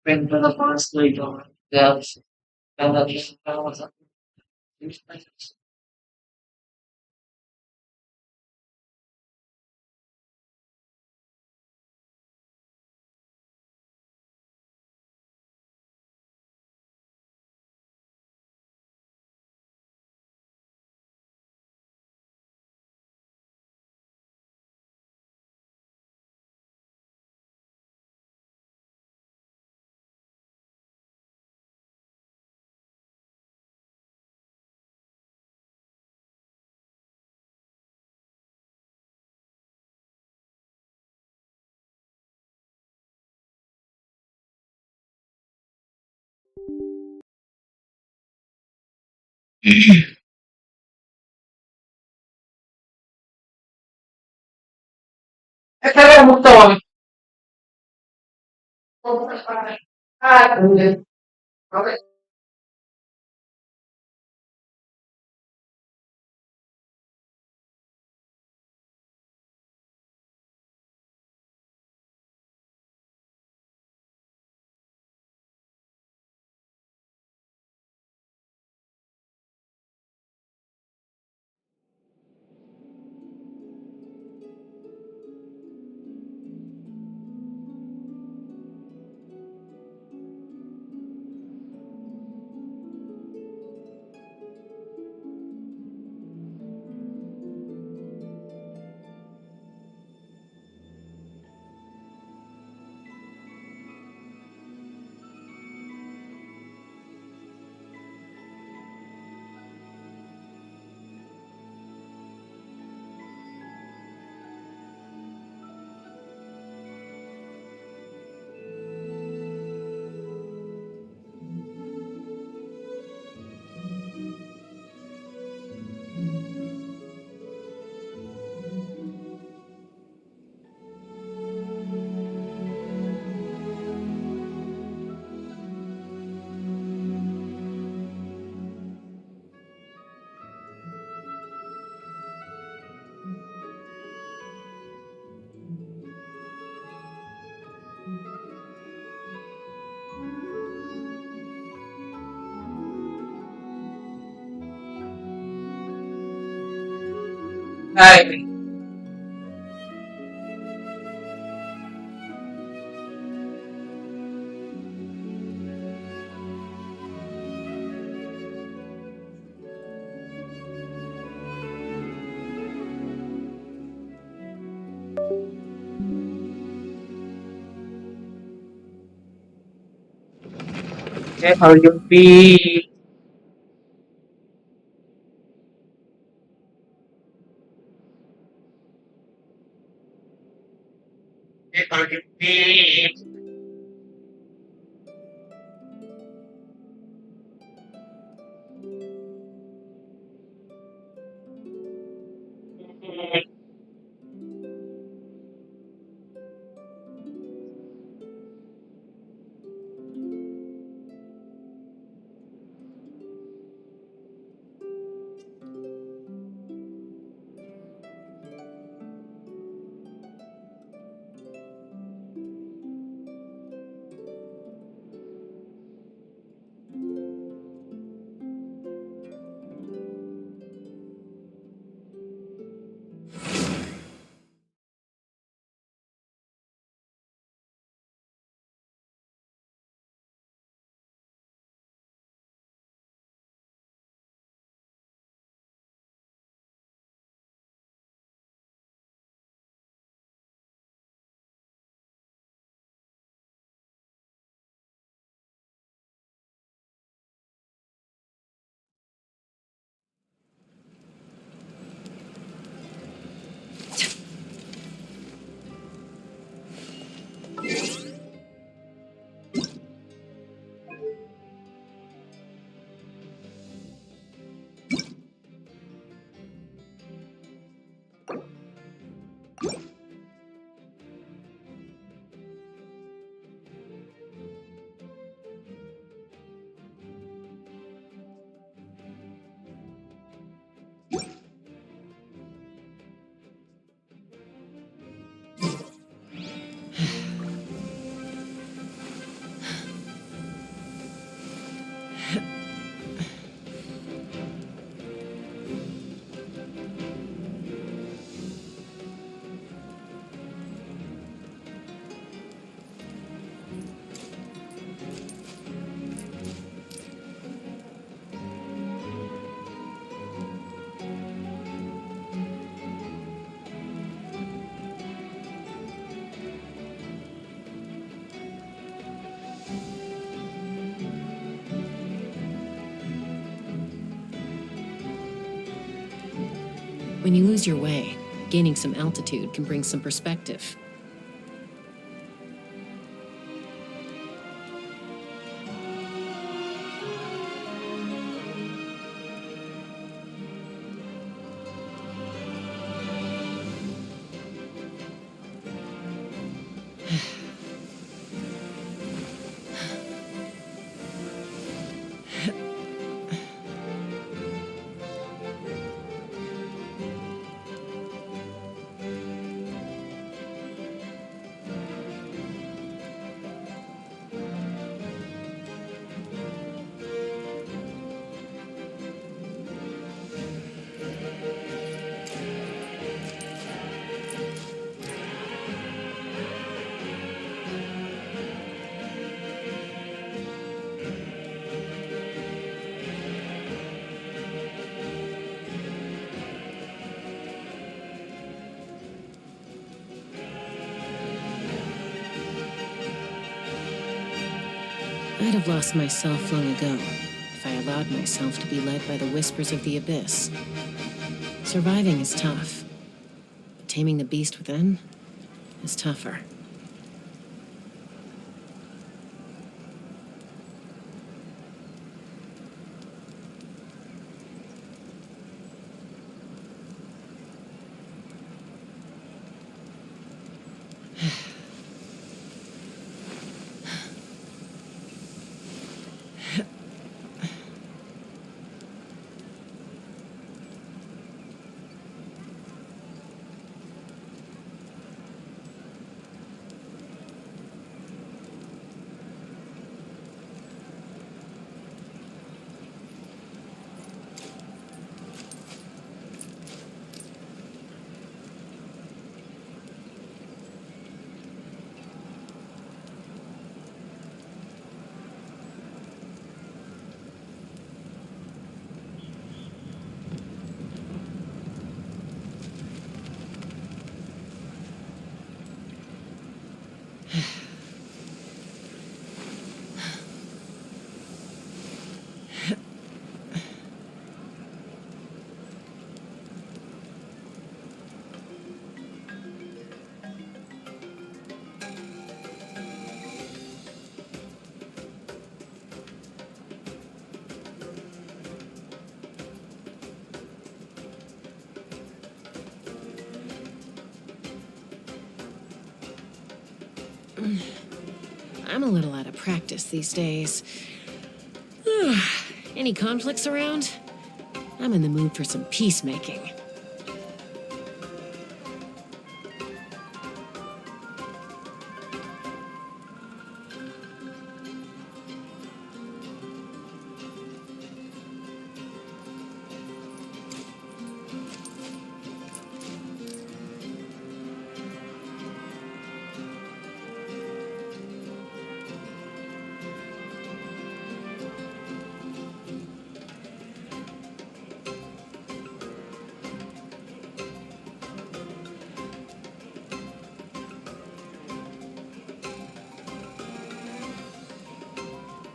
Prendo la pasta e do grazie. Bella cosa. E che era buttone. Ah, vabbè. Dai, che voglio be, che voglio be. When you lose your way, gaining some altitude can bring some perspective. I'd have lost myself long ago if I allowed myself to be led by the whispers of the abyss. Surviving is tough, but taming the beast within is tougher. I'm a little out of practice these days. Any conflicts around? I'm in the mood for some peacemaking.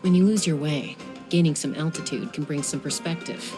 When you lose your way, gaining some altitude can bring some perspective.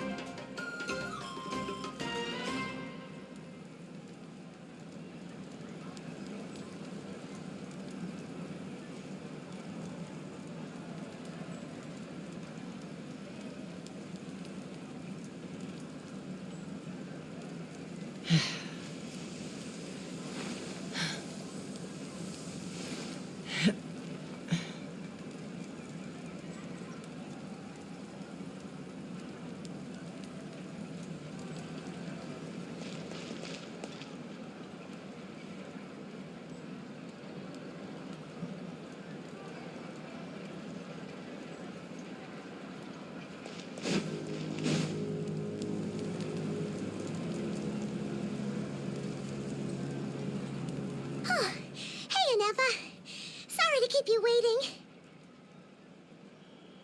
Sorry to keep you waiting.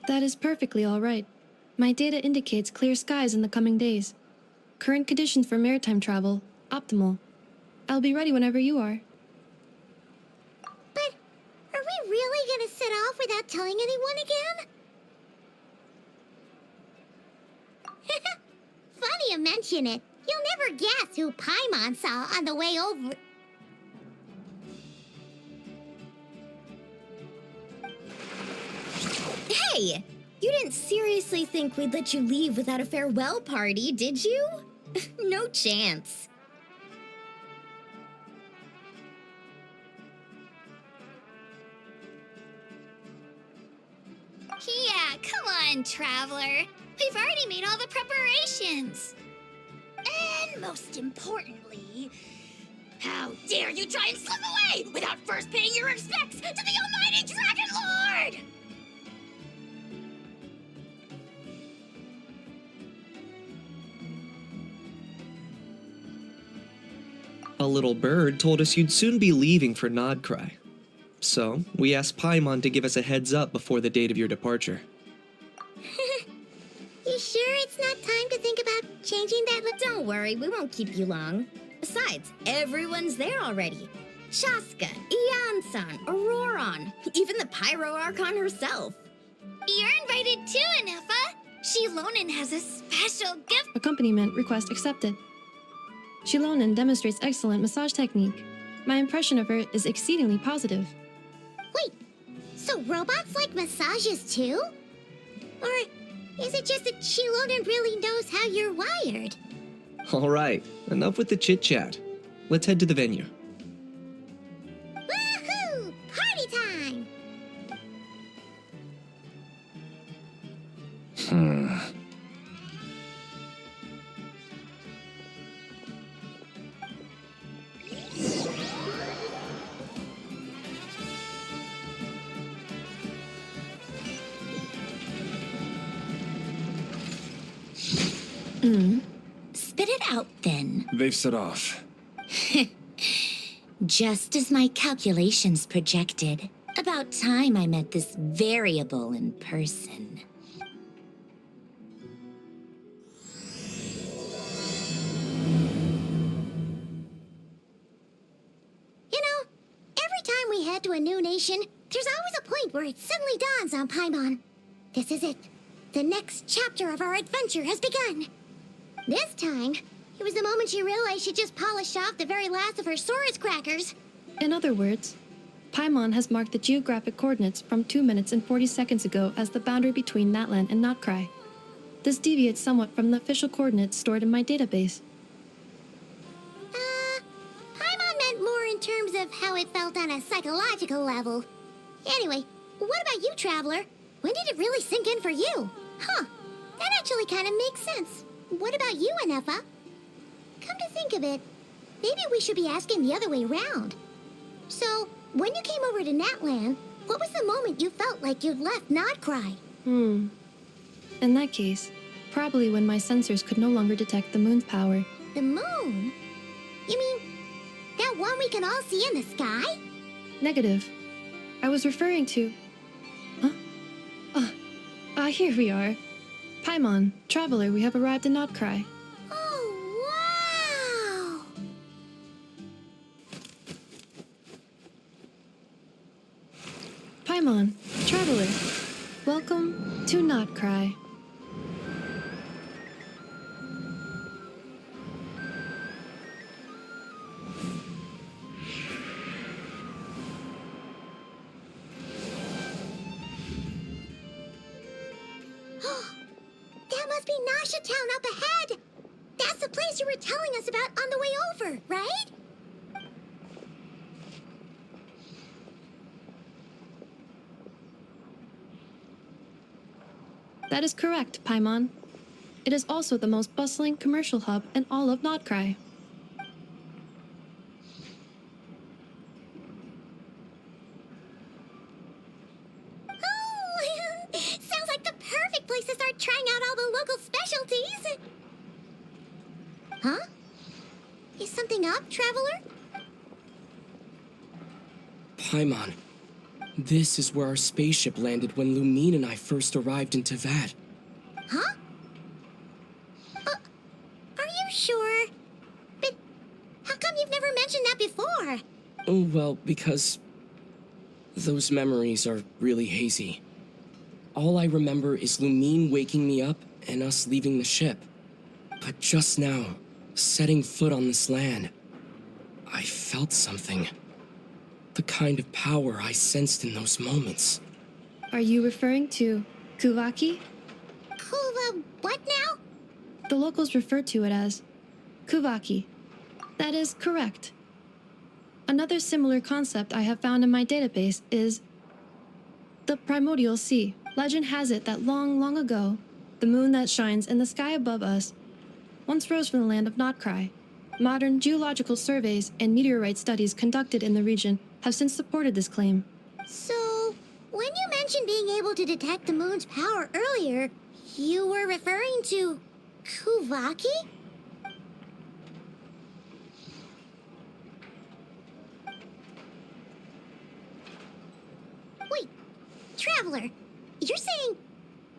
That is perfectly all right. My data indicates clear skies in the coming days. Current conditions for maritime travel, optimal. I'll be ready whenever you are. But are we really gonna set off without telling anyone again? Funny you mention it. You'll never guess who Paimon saw on the way over. Hey! You didn't seriously think we'd let you leave without a farewell party, did you? No chance. Yeah, come on, Traveler. We've already made all the preparations. And most importantly, how dare you try and slip away without first paying your respects to the almighty Dragon Lord! A little bird told us you'd soon be leaving for Nod-Krai. So, we asked Paimon to give us a heads up before the date of your departure. You sure it's not time to think about changing that look? Don't worry, we won't keep you long. Besides, everyone's there already. Shaska, Ian-san, Auroron, even the Pyro Archon herself. You're invited too, Anefa. Shilonen has a special gift. Accompaniment request accepted. Shilonen demonstrates excellent massage technique. My impression of her is exceedingly positive. Wait, so robots like massages too? Or is it just that Shilonen really knows how you're wired? Alright, enough with the chit-chat. Let's head to the venue. Woohoo! Party time! Spit it out then. They've set off. Just as my calculations projected. About time I met this variable in person. You know, every time we head to a new nation, there's always a point where it suddenly dawns on Paimon. This is it. The next chapter of our adventure has begun. This time, it was the moment she realized she just polished off the very last of her Saurus crackers. In other words, Paimon has marked the geographic coordinates from 2 minutes and 40 seconds ago as the boundary between Natlan and Nod-Krai. This deviates somewhat from the official coordinates stored in my database. Paimon meant more in terms of how it felt on a psychological level. Anyway, what about you, Traveler? When did it really sink in for you? Huh, that actually kind of makes sense. What about you, Anefa? Come to think of it, maybe we should be asking the other way round. So, when you came over to Natlan, what was the moment you felt like you'd left Nod-Krai? In that case, probably when my sensors could no longer detect the moon's power. The moon? You mean that one we can all see in the sky? Negative. I was referring to... Huh? Here we are. Paimon, Traveler, we have arrived in Nod-Krai. Oh, wow! Paimon, Traveler, welcome to Nod-Krai. That must be Nasha Town up ahead! That's the place you were telling us about on the way over, right? That is correct, Paimon. It is also the most bustling commercial hub in all of Nod-Krai. Oh, sounds like the perfect place to start trying out all the local specialties. Huh? Is something up, Traveler? Paimon, this is where our spaceship landed when Lumine and I first arrived in Teyvat. Huh? Are you sure? But how come you've never mentioned that before? Oh, well, because those memories are really hazy. All I remember is Lumine waking me up and us leaving the ship. But just now, Setting foot on this land, I felt something. The kind of power I sensed in those moments. Are you referring to Kuvaki? Kuva, what now? The locals refer to it as Kuvaki. That is correct. Another similar concept I have found in my database is the primordial sea. Legend has it that long, long ago, the moon that shines in the sky above us once rose from the land of Nod-Krai. Modern geological surveys and meteorite studies conducted in the region have since supported this claim. So, when you mentioned being able to detect the moon's power earlier, you were referring to Kuvaki? Wait, Traveler, you're saying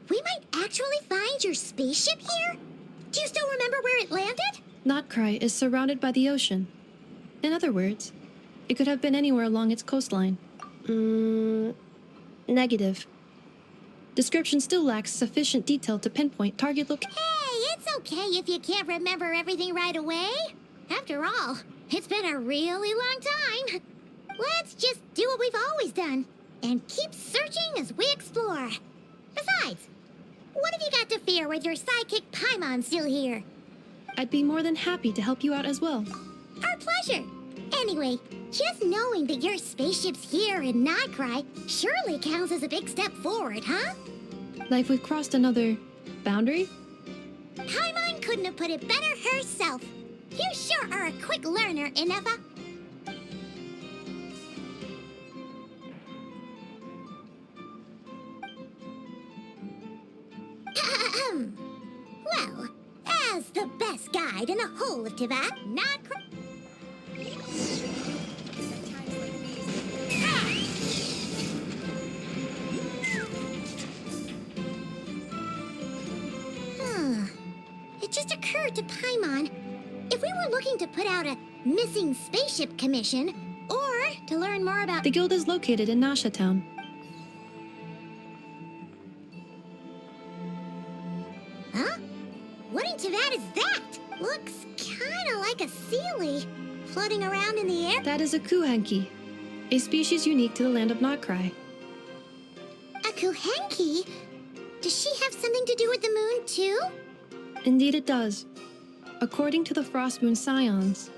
we might actually find your spaceship here? Do you still remember where it landed? Nod-Krai is surrounded by the ocean. In other words, it could have been anywhere along its coastline. Negative. Description still lacks sufficient detail to pinpoint target location. Hey, it's okay if you can't remember everything right away. After all, it's been a really long time. Let's just do what we've always done and keep searching as we explore. Besides, what have you got to fear with your sidekick Paimon still here? I'd be more than happy to help you out as well. Our pleasure. Anyway, just knowing that your spaceship's here in Nod-Krai surely counts as a big step forward, huh? Like we've crossed another boundary? Paimon couldn't have put it better herself. You sure are a quick learner, Ineva. Well, as the best guide in the whole of Teyvat, Nod-Krai... It just occurred to Paimon, if we were looking to put out a missing spaceship commission, or to learn more about... The guild is located in Nasha Town. Huh? What in Teyvat is that? Looks kinda like a sealy, floating around in the air. That is a kuhenki, a species unique to the land of Nod-Krai. A kuhenki? Does she have something to do with the moon, too? Indeed it does. According to the Frost Moon Scions,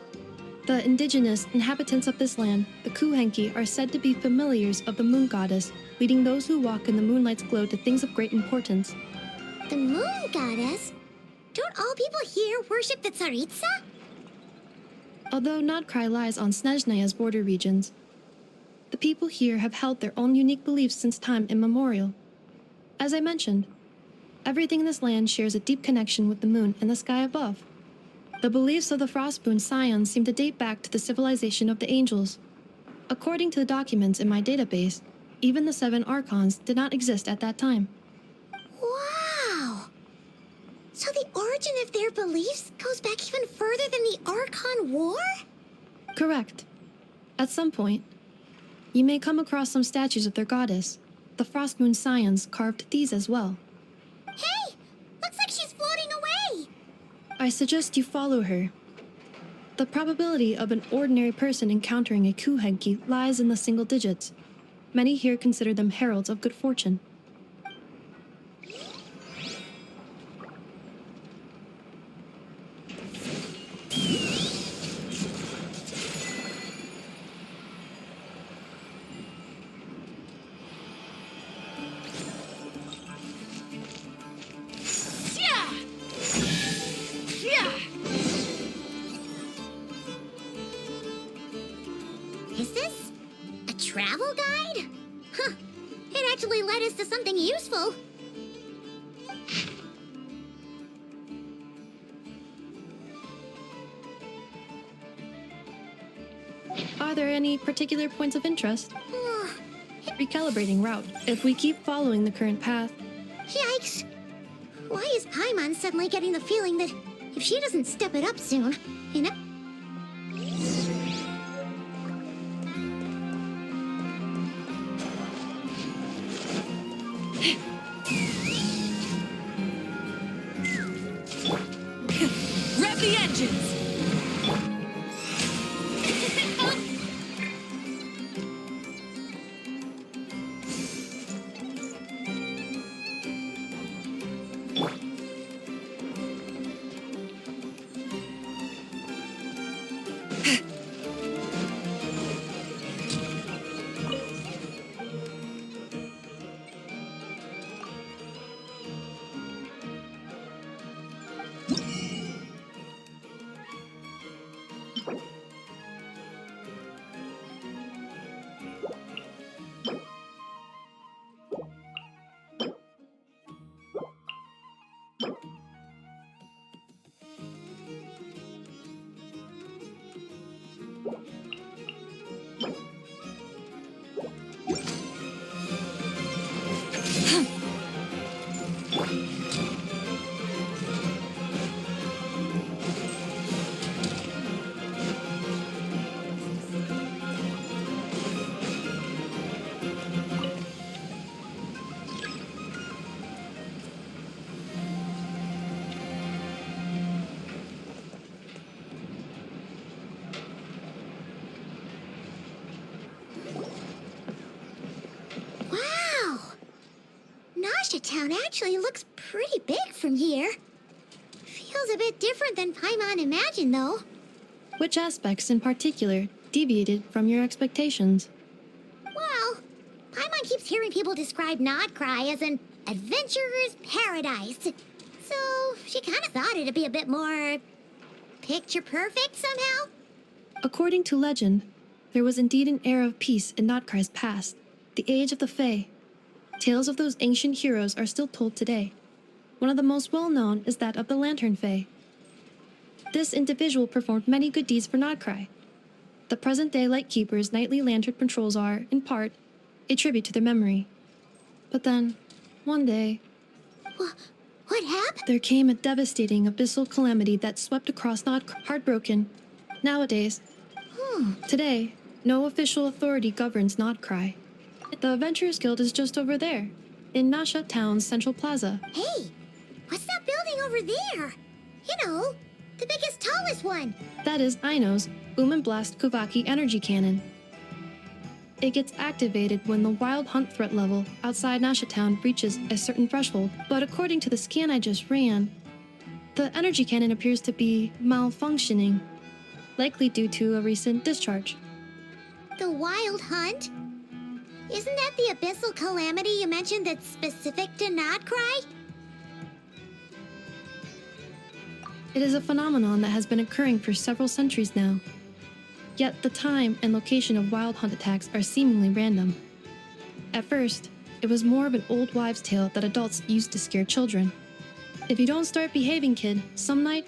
the indigenous inhabitants of this land, the kuhenki, are said to be familiars of the moon goddess, leading those who walk in the moonlight's glow to things of great importance. The moon goddess? Don't all people here worship the Tsaritsa? Although Nod-Krai lies on Snezhnaya's border regions, the people here have held their own unique beliefs since time immemorial. As I mentioned, everything in this land shares a deep connection with the moon and the sky above. The beliefs of the Frostmoon Scions seem to date back to the civilization of the angels. According to the documents in my database, even the 7 Archons did not exist at that time. Wow! So the origin of their beliefs goes back even further than the Archon War? Correct. At some point, you may come across some statues of their goddess. The Frostmoon Scions carved these as well. Hey! Looks like she's floating away! I suggest you follow her. The probability of an ordinary person encountering a kuhenki lies in the single digits. Many here consider them heralds of good fortune. Is this a travel guide? Huh. It actually led us to something useful. Are there any particular points of interest? Recalibrating route. If we keep following the current path, Yikes! Why is Paimon suddenly getting the feeling that if she doesn't step it up soon, you know? Rev the engines! Wow! Nasha Town actually looks pretty big from here. Feels a bit different than Paimon imagined, though. Which aspects in particular deviated from your expectations? Well, Paimon keeps hearing people describe Nod-Krai as an adventurer's paradise. So she kind of thought it'd be a bit more picture perfect somehow. According to legend, there was indeed an era of peace in Nod-Krai's past, the Age of the Fae. Tales of those ancient heroes are still told today. One of the most well-known is that of the Lantern Fae. This individual performed many good deeds for Nod-Krai. The present-day Lightkeeper's nightly lantern patrols are, in part, a tribute to their memory. But then, one day, What happened? there came a devastating abyssal calamity that swept across Nod-Krai. Heartbroken. Nowadays, today, no official authority governs Nod-Krai. The Adventurers Guild is just over there, in Nasha Town's central plaza. Hey, what's that building over there? You know, the biggest, tallest one. That is Aino's Boom and Blast Kuvaki energy cannon. It gets activated when the wild hunt threat level outside Nasha Town reaches a certain threshold, but according to the scan I just ran, the energy cannon appears to be malfunctioning, likely due to a recent discharge. The Wild Hunt? Isn't that the abyssal calamity you mentioned that's specific to Nod-Krai? It is a phenomenon that has been occurring for several centuries now. Yet the time and location of wild hunt attacks are seemingly random. At first, it was more of an old wives' tale that adults used to scare children. If you don't start behaving, kid, some night,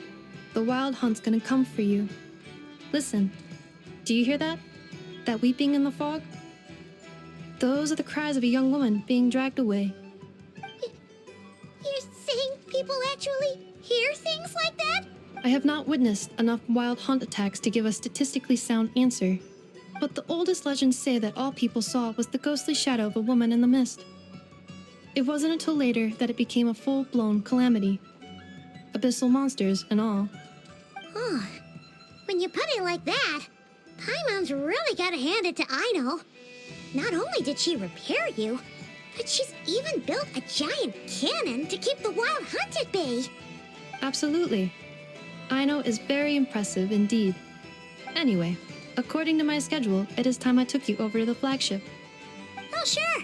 the wild hunt's gonna come for you. Listen, do you hear that? That weeping in the fog? Those are the cries of a young woman being dragged away. You're saying people actually hear things like that? I have not witnessed enough wild hunt attacks to give a statistically sound answer, but the oldest legends say that all people saw was the ghostly shadow of a woman in the mist. It wasn't until later that it became a full-blown calamity. Abyssal monsters and all. Oh, when you put it like that, Paimon's really gotta hand it to Aino. Not only did she repair you, but she's even built a giant cannon to keep the wild hunt at bay. Absolutely. Aino is very impressive indeed. Anyway, according to my schedule, it is time I took you over to the flagship. Oh, sure.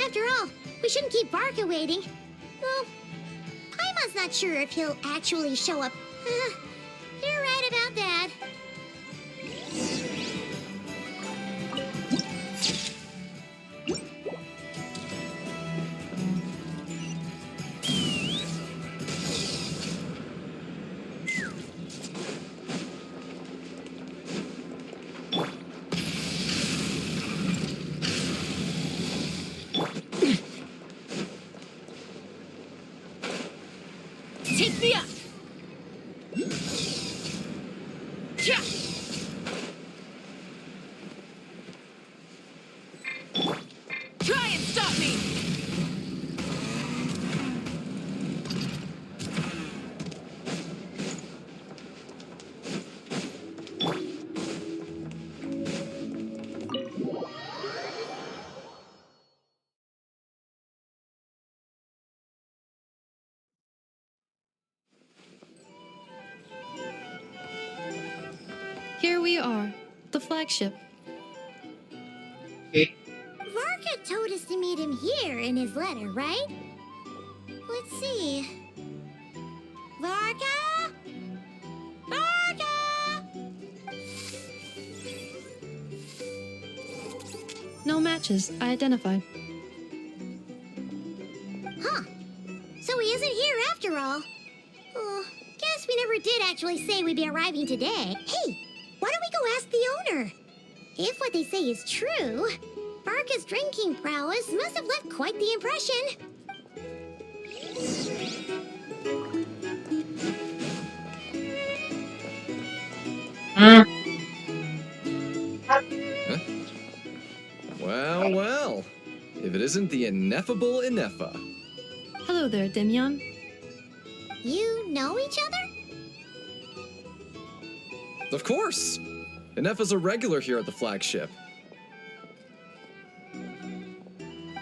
After all, we shouldn't keep Barca waiting. Well, Paimon's not sure if he'll actually show up. You're right about that. Take me up! Here we are, the flagship. Okay. Varka told us to meet him here in his letter, right? Let's see. Varka? Varka! No matches, I identified. Huh. So he isn't here after all. Oh, guess we never did actually say we'd be arriving today. Hey, why don't we go ask the owner? If what they say is true, Varka's drinking prowess must have left quite the impression. Well, well. If it isn't the ineffable Inefa. Hello there, Demyon. You know each other? Of course! Inefa's a regular here at the flagship.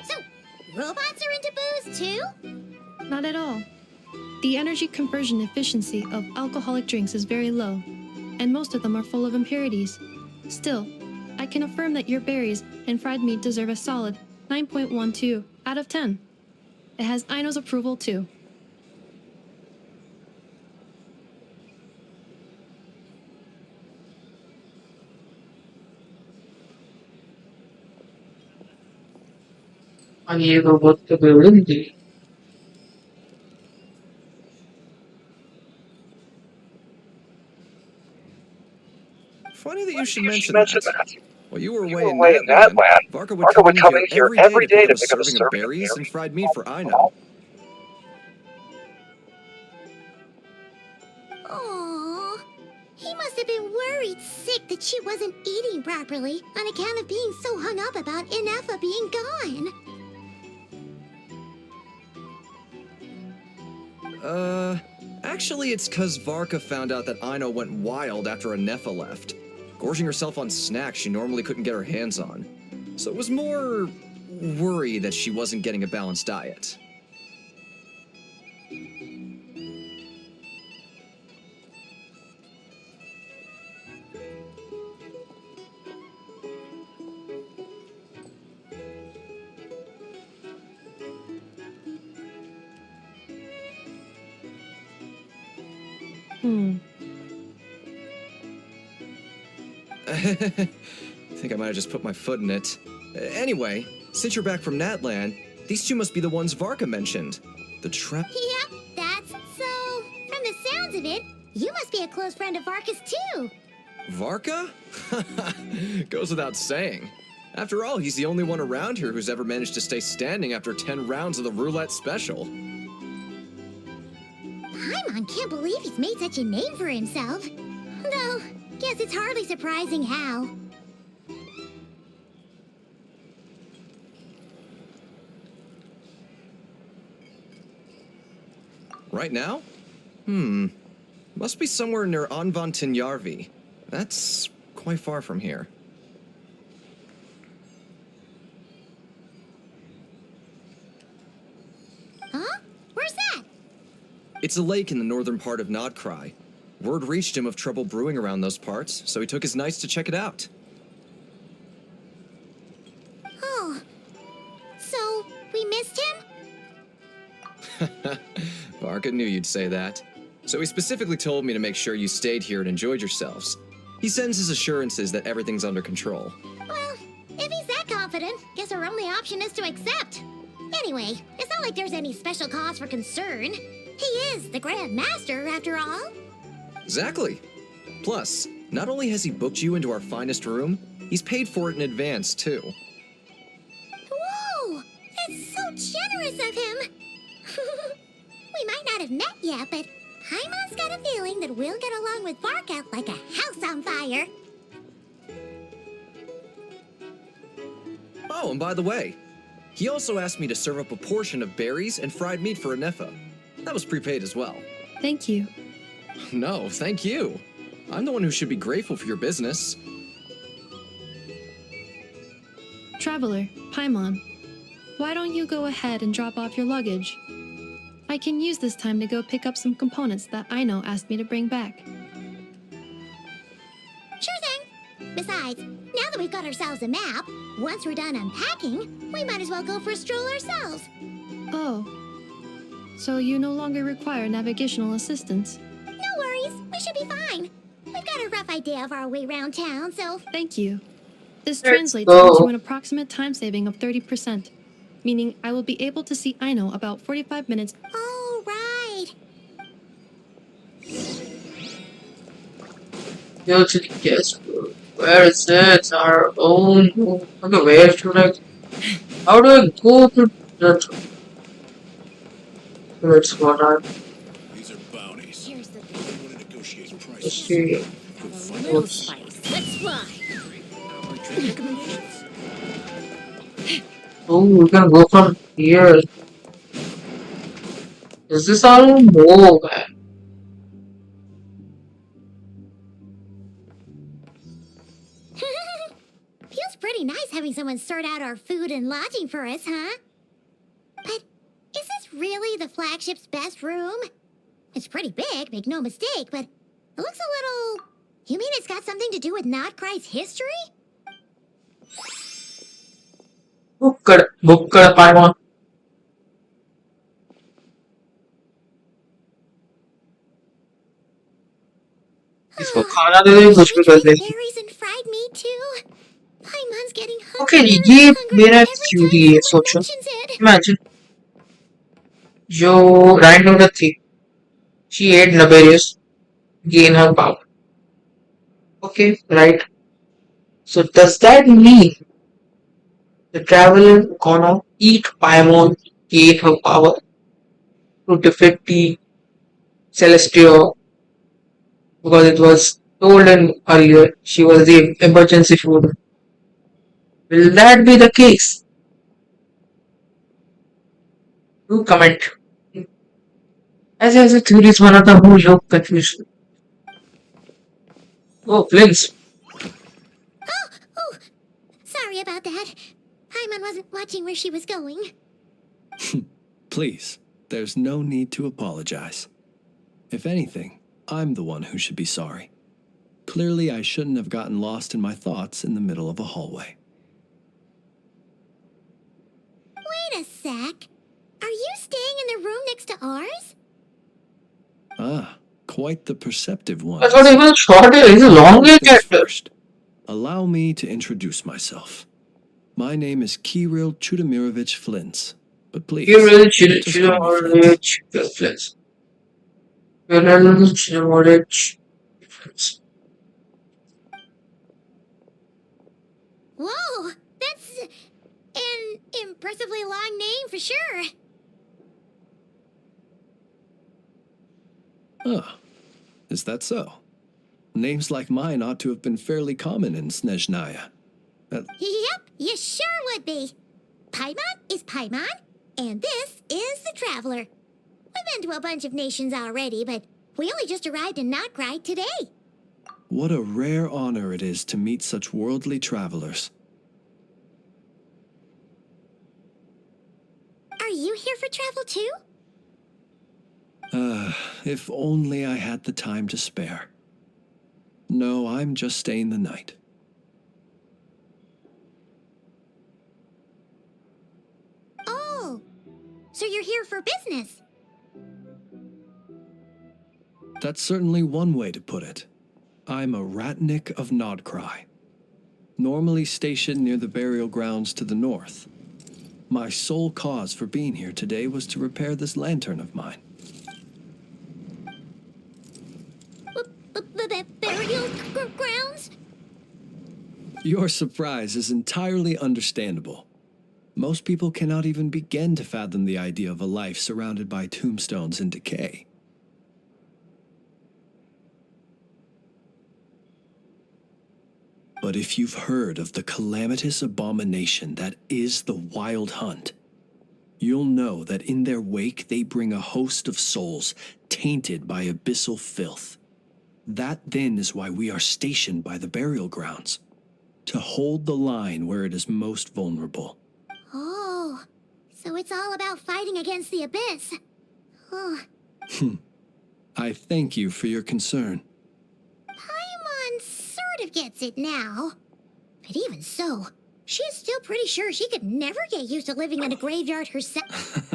So, robots are into booze too? Not at all. The energy conversion efficiency of alcoholic drinks is very low, and most of them are full of impurities. Still, I can affirm that your berries and fried meat deserve a solid 9.12 out of 10. It has Aino's approval too. Ani robot ka berhenti. Funny that you should mention that. While you were away in Natland, Varka would come in here every day to pick up a serving of berries and fried meat for Aino. Aww. He must have been worried sick that she wasn't eating properly on account of being so hung up about Inefa being gone. Actually it's 'cause Varka found out that Aino went wild after Inefa left, gorging herself on snacks she normally couldn't get her hands on. So it was more worry that she wasn't getting a balanced diet. I think I might have just put my foot in it. Anyway, since you're back from Natland, these two must be the ones Varka mentioned. The trap. Yep, that's so. From the sounds of it, you must be a close friend of Varka's too. Varka? Goes without saying. After all, he's the only one around here who's ever managed to stay standing after 10 rounds of the roulette special. Paimon can't believe he's made such a name for himself. Though, guess it's hardly surprising how. Right now? Must be somewhere near Anvantinjarvi. That's quite far from here. Huh? Where's that? It's a lake in the northern part of Nod-Krai. Word reached him of trouble brewing around those parts, so he took his knights to check it out. Oh. So, we missed him? Varka knew you'd say that. So he specifically told me to make sure you stayed here and enjoyed yourselves. He sends his assurances that everything's under control. Well, if he's that confident, guess our only option is to accept. Anyway, it's not like there's any special cause for concern. He is the Grand Master, after all. Exactly. Plus, not only has he booked you into our finest room, he's paid for it in advance, too. Whoa! That's so generous of him! We might not have met yet, but Paimon's got a feeling that we'll get along with Varka like a house on fire. Oh, and by the way, he also asked me to serve up a portion of berries and fried meat for Inefa. That was prepaid as well. Thank you. No, thank you. I'm the one who should be grateful for your business. Traveler, Paimon, why don't you go ahead and drop off your luggage? I can use this time to go pick up some components that Aino asked me to bring back. Sure Besides, now that we've got ourselves a map, once we're done unpacking, we might as well go for a stroll ourselves. Oh. So you no longer require navigational assistance? No worries, we should be fine. We've got a rough idea of our way around town, so... Thank you. This Let's translates go. into an approximate time saving of 30%, meaning I will be able to see Aino about 45 minutes. Oh, right. Go to the guest room. Where is it? Our own room. Okay, where should I? How do I go to that? That's what I These are bounties. Here's the They thing. want to negotiate prices. see. Have a little spice. Let's fly. Trade recommendations? Oh, we can go from here. Is this our move? Feels pretty nice having someone sort out our food and lodging for us, huh? But is this really the flagship's best room? It's pretty big, make no mistake, but it looks a little... You mean it's got something to do with Nod-Krai's history? Book कर पाएगा. इसको खाना दे दे कुछ भी कर दे. Berries and fried meat too. Paimon's getting hungry. Okay, ये hungry मेरा every time cutie है someone सोचो. mentions it. Imagine. जो random थी. She ate Naberius. Gain her power. Okay, right. So does that mean the traveler gonna eat Paimon, gain her power to defeat the Celestial? Because it was told in earlier she was the emergency food. Will that be the case? Do comment. ऐसे theories बनाता हूँ लोग confusion. Oh, Flins. Oh, sorry about that. Paimon wasn't watching where she was going. Please, there's no need to apologize. If anything, I'm the one who should be sorry. Clearly, I shouldn't have gotten lost in my thoughts in the middle of a hallway. Wait a sec. Are you staying in the room next to ours? Ah, quite the perceptive one. I thought he was short. He's a long Things character. first, allow me to introduce myself. My name is Kirill Chudamirovich Flins, but please, You really just chill call me or Flins. Flins. You really chill or Flins. Whoa, that's an impressively long name for sure. Ah, is that so? Names like mine ought to have been fairly common in Snezhnaya. Yep, you sure would be. Paimon is Paimon, and this is the Traveler. We've been to a bunch of nations already, but we only just arrived in Nod-Krai today. What a rare honor it is to meet such worldly travelers. Are you here for travel too? If only I had the time to spare. No, I'm just staying the night. Oh, so you're here for business. That's certainly one way to put it. I'm a ratnik of Nod-Krai, normally stationed near the burial grounds to the north. My sole cause for being here today was to repair this lantern of mine. Burial grounds? Your surprise is entirely understandable. Most people cannot even begin to fathom the idea of a life surrounded by tombstones and decay. But if you've heard of the calamitous abomination that is the Wild Hunt, you'll know that in their wake they bring a host of souls tainted by abyssal filth. That then is why we are stationed by the burial grounds, to hold the line where it is most vulnerable. Oh, so it's all about fighting against the abyss. Oh, I thank you for your concern. Paimon sort of of gets it now. But even so, she's still pretty sure she could never get used to living in a graveyard herself.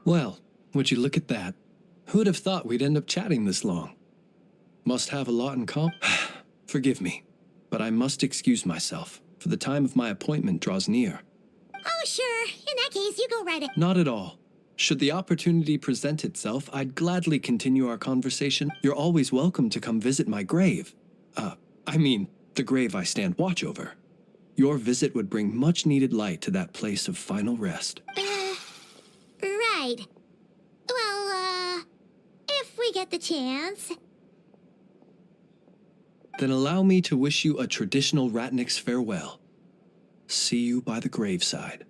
Well, would you look at that? Who'd have thought we'd end up chatting this long? Must have a lot in common. Forgive me, but I must excuse myself, for the time of my appointment draws near. Oh, sure. In that case, you go right ahead. Not at all. Should the opportunity present itself, I'd gladly continue our conversation. You're always welcome to come visit my grave. I mean, the grave I stand watch over. Your visit would bring much needed light to that place of final rest. Right. Well, if we get the chance. Then allow me to wish you a traditional Ratnik's farewell. See you by the graveside.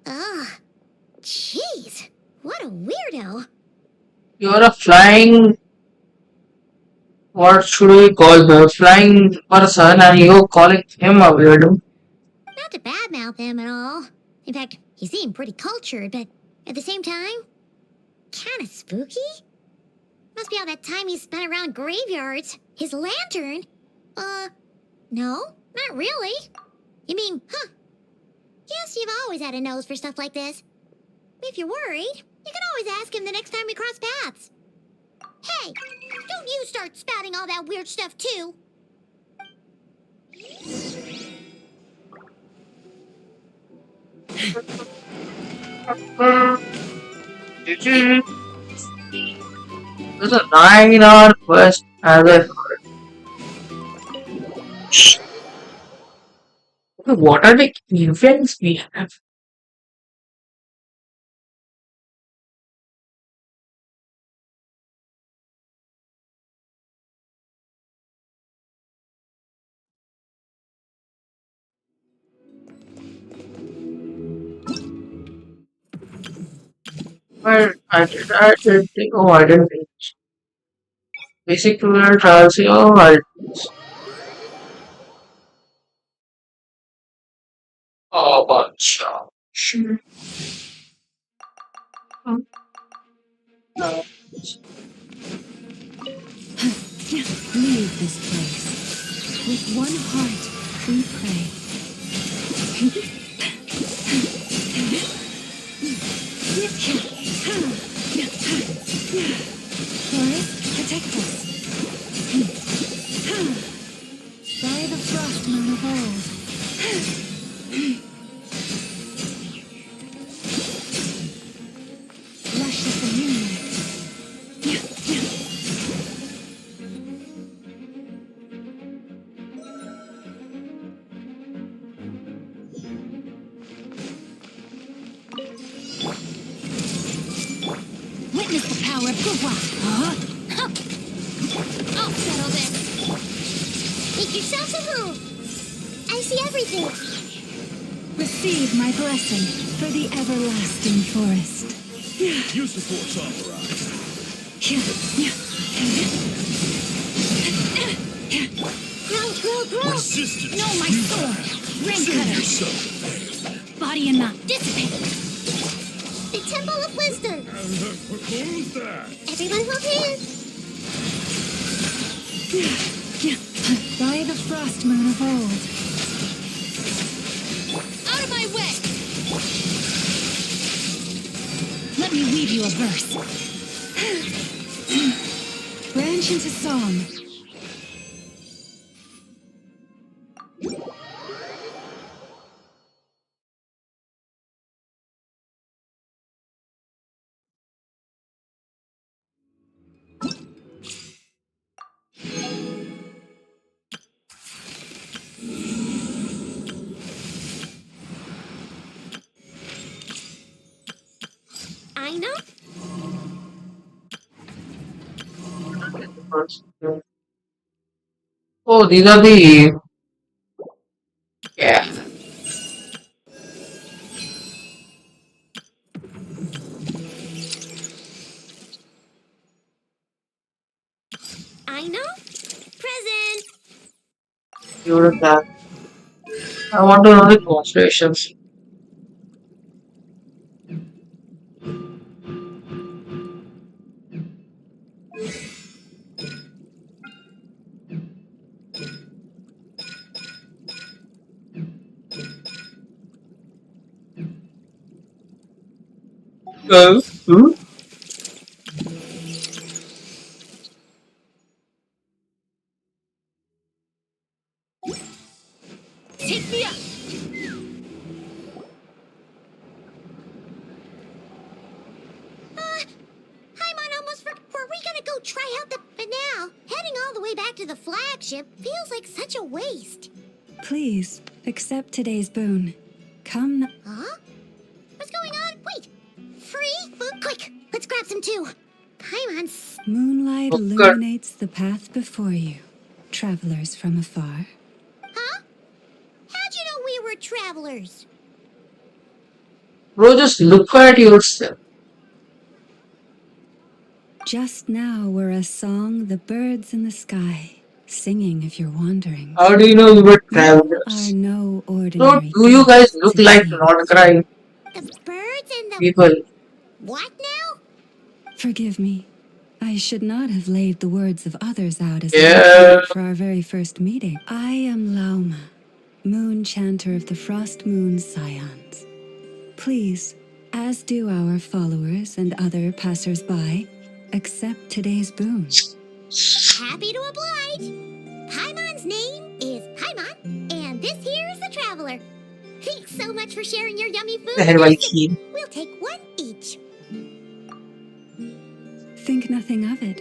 Ugh. Jeez. What a weirdo. You're a flying. What should we call her? Flying person, and you're calling him a weirdo. Not to badmouth him at all. In fact, he seemed pretty cultured, but at the same time, kinda spooky? Must be all that time he spent around graveyards. His lantern? No, not really. You mean, Guess you've always had a nose for stuff like this. If you're worried, you can always ask him the next time we cross paths. Hey, don't you start spouting all that weird stuff too. There's a 9-hour quest as I heard. What are the events we have? Well, I did think, oh, I didn't think. Basic tutorial trials, oh, I oh, bunch of shit. Leave this place. With one heart, we pray. Forest, protect us. By the frost moon of old. Lush as the moonlight. Witness the power of Kazuha. I'll settle this. Make yourself at home. I see everything. Receive my blessing for the everlasting forest. Use the force authorized. Grow. Resistance. No, my futile. sword. Ring Save cutter. yourself. Body and not dissipate. The Temple of Wisdom. Who's that? Everyone hold hands. By the frost moon of old. Out of my way! Let me weave you a verse. Branch into song. I know. Oh, these are the yeah. I know. Present. You would have. I want to know the constellations. Hmm? Take me up! Paimon almost were we gonna go try out the... But now, heading all the way back to the flagship feels like such a waste. Please, accept today's boon. Come. Huh? What's going on? Wait! Free food? Quick! Let's grab some too! Paimon's... Moonlight Okay. illuminates the path before you, travelers from afar. Huh? How'd you know we were travelers? Bro, just look at yourself. Just now were a song the birds in the sky, singing of your wanderings. How do you know you were You are travelers? no So, ordinary do you guys guests look to like Teyvat. Nod-Krai The birds and the... people? What now? Forgive me. I should not have laid the words of others out as Yeah. a for our very first meeting. I am Lauma, moon chanter of the Frost Moon Scions. Please, as do our followers and other passers-by, accept today's boon. Happy to oblige. Paimon's name is Paimon, and this here is the traveler. Thanks so much for sharing your yummy food with Pehलवाई us. Kheer. We'll take one each. Think nothing of it.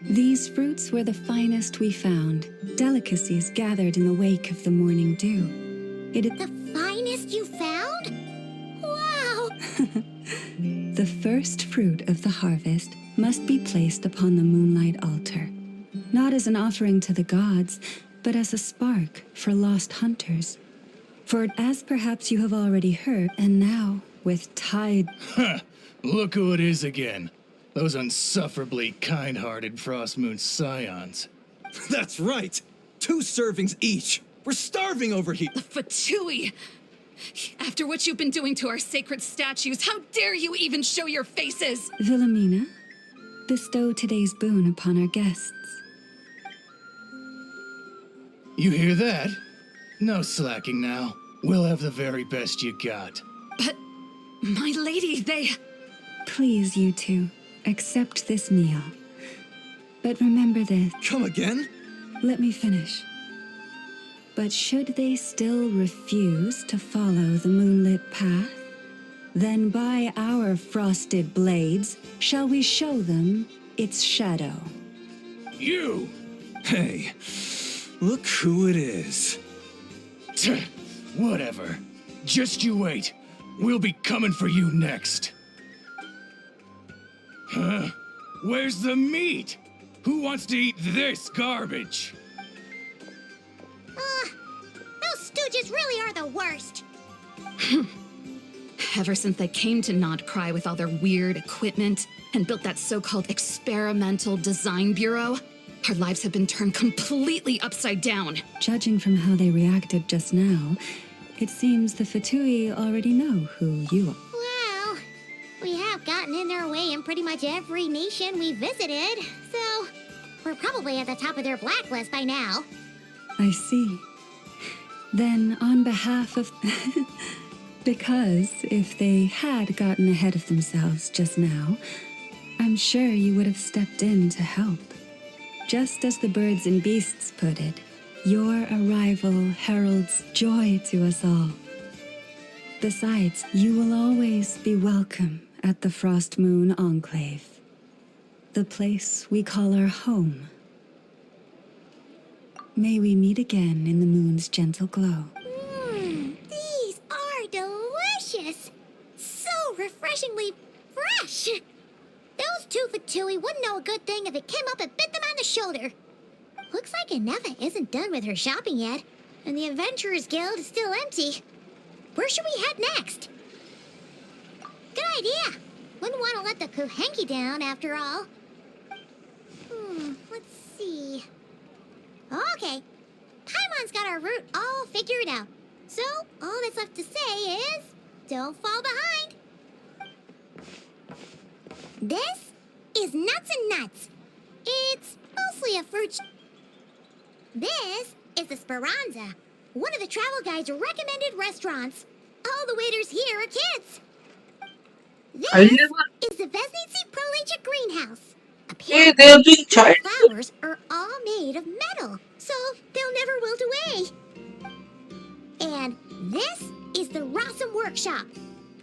These fruits were the finest we found, delicacies gathered in the wake of the morning dew. It is The finest you found? Wow! the first fruit of the harvest must be placed upon the moonlight altar, not as an offering to the gods, but as a spark for lost hunters. For as perhaps you have already heard, and now with tide... Look who it is again. Those unsufferably kind-hearted Frost Moon Scions. That's right! 2 servings each! We're starving over here! Fatui! After what you've been doing to our sacred statues, how dare you even show your faces? Wilhelmina, bestow today's boon upon our guests. You hear that? No slacking now. We'll have the very best you got. But, my lady, they... Please, you two, accept this meal. But remember this. Come again? Let me finish. But should they still refuse to follow the moonlit path, then by our frosted blades shall we show them its shadow. You! Hey, look who it is. Tch, whatever. Just you wait. We'll be coming for you next. Huh? Where's the meat? Who wants to eat this garbage? Those stooges really are the worst. Ever since they came to Nod-Krai with all their weird equipment and built that so-called experimental design bureau, our lives have been turned completely upside down. Judging from how they reacted just now, it seems the Fatui already know who you are. Well, we have gotten in their way in pretty much every nation we visited, so we're probably at the top of their blacklist by now. I see. Then, on behalf of... Because if they had gotten ahead of themselves just now, I'm sure you would have stepped in to help. Just as the birds and beasts put it, your arrival heralds joy to us all. Besides, you will always be welcome at the Frost Moon Enclave, the place we call our home. May we meet again in the moon's gentle glow. These are delicious! So refreshingly fresh! Those two Fatui wouldn't know a good thing if it came up and bit them on the shoulder. Looks like Inefa isn't done with her shopping yet, and the Adventurers Guild is still empty. Where should we head next? Good idea! Wouldn't want to let the Kuhenki down, after all. Let's see... Okay, Paimon's got our route all figured out. So, all that's left to say is, don't fall behind. This is Nuts and Nuts. It's mostly a fruit... This is the Speranza, one of the travel guide's recommended restaurants. All the waiters here are kids. I This never. is the Vesnitsi Prolegia greenhouse. Hey, they are doing Apparently, child. the flowers are all made of metal, so they'll never wilt away. And this is the Rossum Workshop.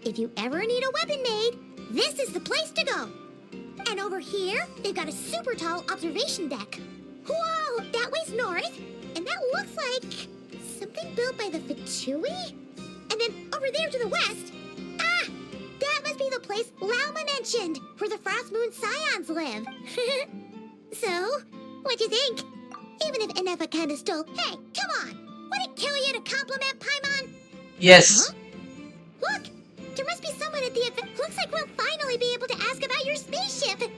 If you ever need a weapon made, this is the place to go. And over here, they've got a super tall observation deck. Whoa, that way's north, and that looks like something built by the Fatui? And then over there to the west, that must be the place Lauma mentioned, where the Frost Moon Scions live. So, what'd you think? Even if Enefa kinda stole, hey, come on! Would it kill you to compliment Paimon? Yes. Huh? Look! There must be someone at the event. Looks like we'll finally be able to ask about your spaceship.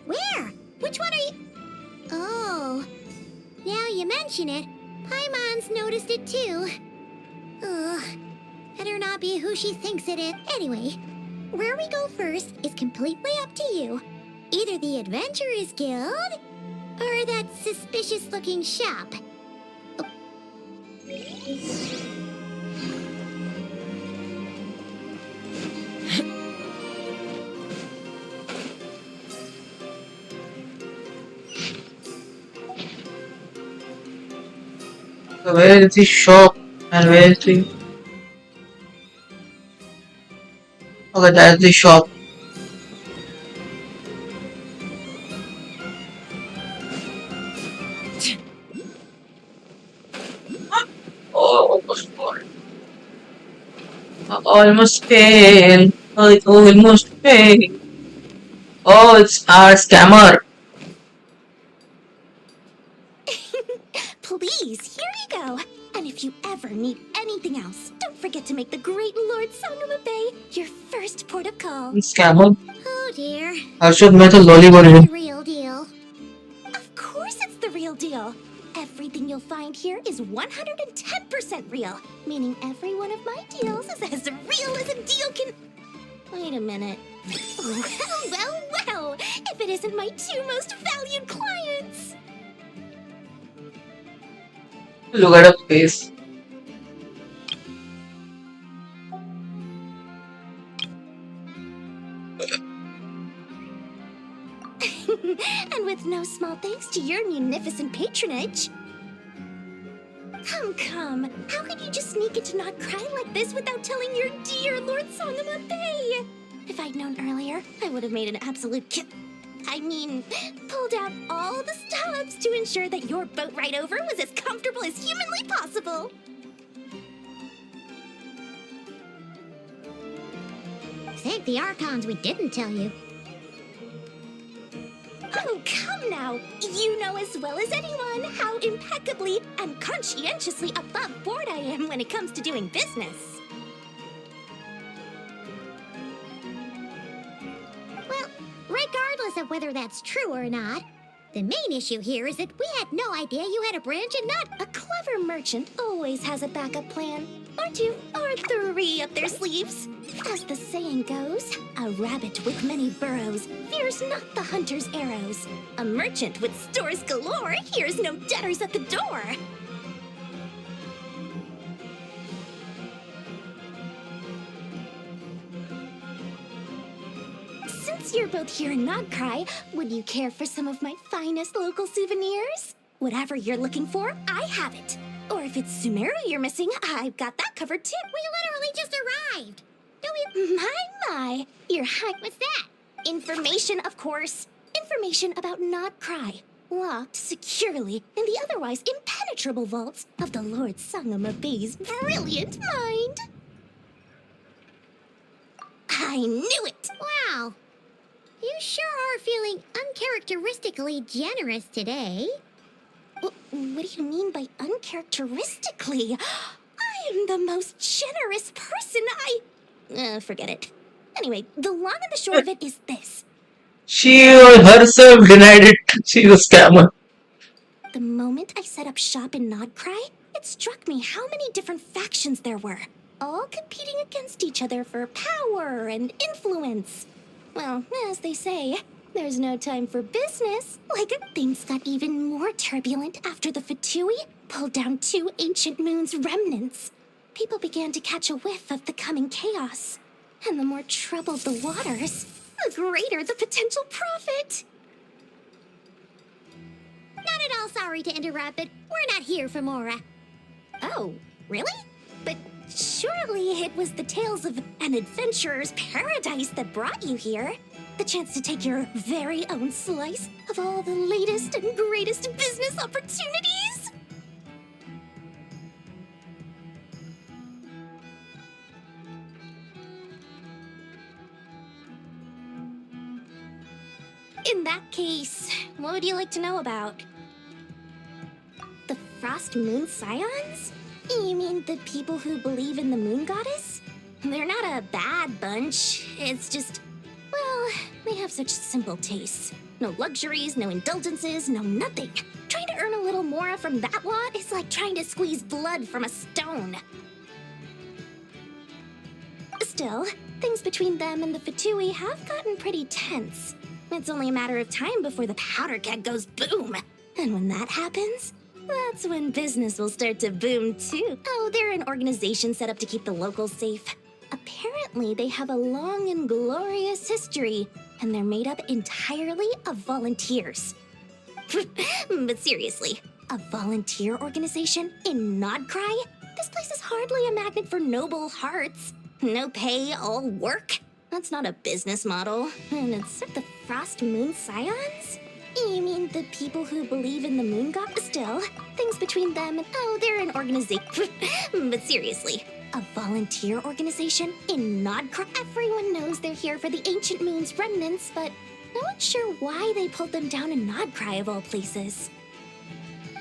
Where? Which one are you? Oh. Now you mention it, Paimon's noticed it too. Ugh. Better not be who she thinks it is. Anyway, where we go first is completely up to you. Either the Adventurers Guild, or that suspicious-looking shop. So where is the shop and where is the? Okay, that's the shop. Oh, almost failed. Almost failed. Oh, it almost failed. Oh, it's our scammer. Please, here you go. And if you ever need anything else, don't forget to make the great Lord Sangama Bay your first port of call. Scammer. Oh dear. I should make a lolly The version. real deal. Of course it's the real deal. Everything you'll find here is 110% real, meaning every one of my deals is as real as a deal can... Wait a minute. Well, if it isn't my two most valued clients. Look at her face. And with no small thanks to your munificent patronage. Come. How could you just sneak into Nod-Krai like this without telling your dear Lord Sangama Bay? If I'd known earlier, I would have made an absolute pulled out all the stops to ensure that your boat ride over was as comfortable as humanly possible. Thank the Archons we didn't tell you. Oh, come now! You know as well as anyone how impeccably and conscientiously above board I am when it comes to doing business. Well, regardless of whether that's true or not, the main issue here is that we had no idea you had a branch and not... A clever merchant always has a backup plan. Or two, or three up their sleeves. As the saying goes, a rabbit with many burrows fears not the hunter's arrows. A merchant with stores galore hears no debtors at the door. Since you're both here in Nod-Krai, would you care for some of my finest local souvenirs? Whatever you're looking for, I have it. Or if it's Sumeru you're missing, I've got that covered too. We literally just arrived. My. Your high... What's that? Information, of course. Information about Nod-Krai. Locked securely in the otherwise impenetrable vaults of the Lord Sangama Bay's brilliant mind. I knew it! Wow. You sure are feeling uncharacteristically generous today. What do you mean by uncharacteristically? I am the most generous person forget it. Anyway, the long and the short of it is this. She herself denied it. She's a scammer. The moment I set up shop in Nod-Krai, it struck me how many different factions there were, all competing against each other for power and influence. Well, as they say, there's no time for business. Things got even more turbulent after the Fatui pulled down two ancient moon's remnants. People began to catch a whiff of the coming chaos. And the more troubled the waters, the greater the potential profit. Not at all sorry to interrupt, but we're not here for Mora. Oh, really? But surely it was the tales of an adventurer's paradise that brought you here. The chance to take your very own slice of all the latest and greatest business opportunities. In that case, what would you like to know about? The Frost Moon Scions? You mean the people who believe in the moon goddess? They're not a bad bunch. It's just, well, they have such simple tastes. No luxuries, no indulgences, no nothing. Trying to earn a little more from that lot is like trying to squeeze blood from a stone. Still, things between them and the Fatui have gotten pretty tense. It's only a matter of time before the powder keg goes boom. And when that happens, that's when business will start to boom too. Oh, they're an organization set up to keep the locals safe. Apparently, they have a long and glorious history, and they're made up entirely of volunteers. But seriously, a volunteer organization in Nod-Krai? This place is hardly a magnet for noble hearts. No pay, all work? That's not a business model. And it's the Frost Moon Scions? You mean the people who believe in the moon god? Still, things between them and, oh, they're an organization. But seriously, a volunteer organization in Nod-Krai? Everyone knows they're here for the ancient moon's remnants, but no one's sure why they pulled them down in Nod-Krai of all places.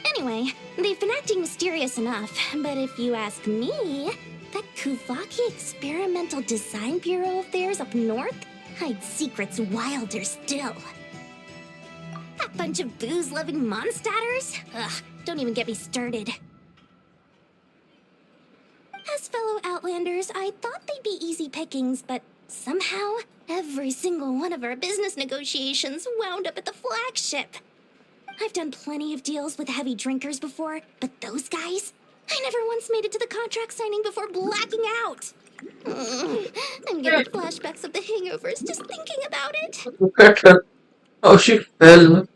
Anyway, they've been acting mysterious enough, but if you ask me, that Kuvaki Experimental Design Bureau of theirs up north hides secrets wilder still. That bunch of booze-loving monsters? Ugh, don't even get me started. As fellow Outlanders, I thought they'd be easy pickings, but somehow, every single one of our business negotiations wound up at the flagship. I've done plenty of deals with heavy drinkers before, but those guys? I never once made it to the contract signing before blacking out. I'm getting flashbacks of the hangovers just thinking about it. Look at her. How she fell.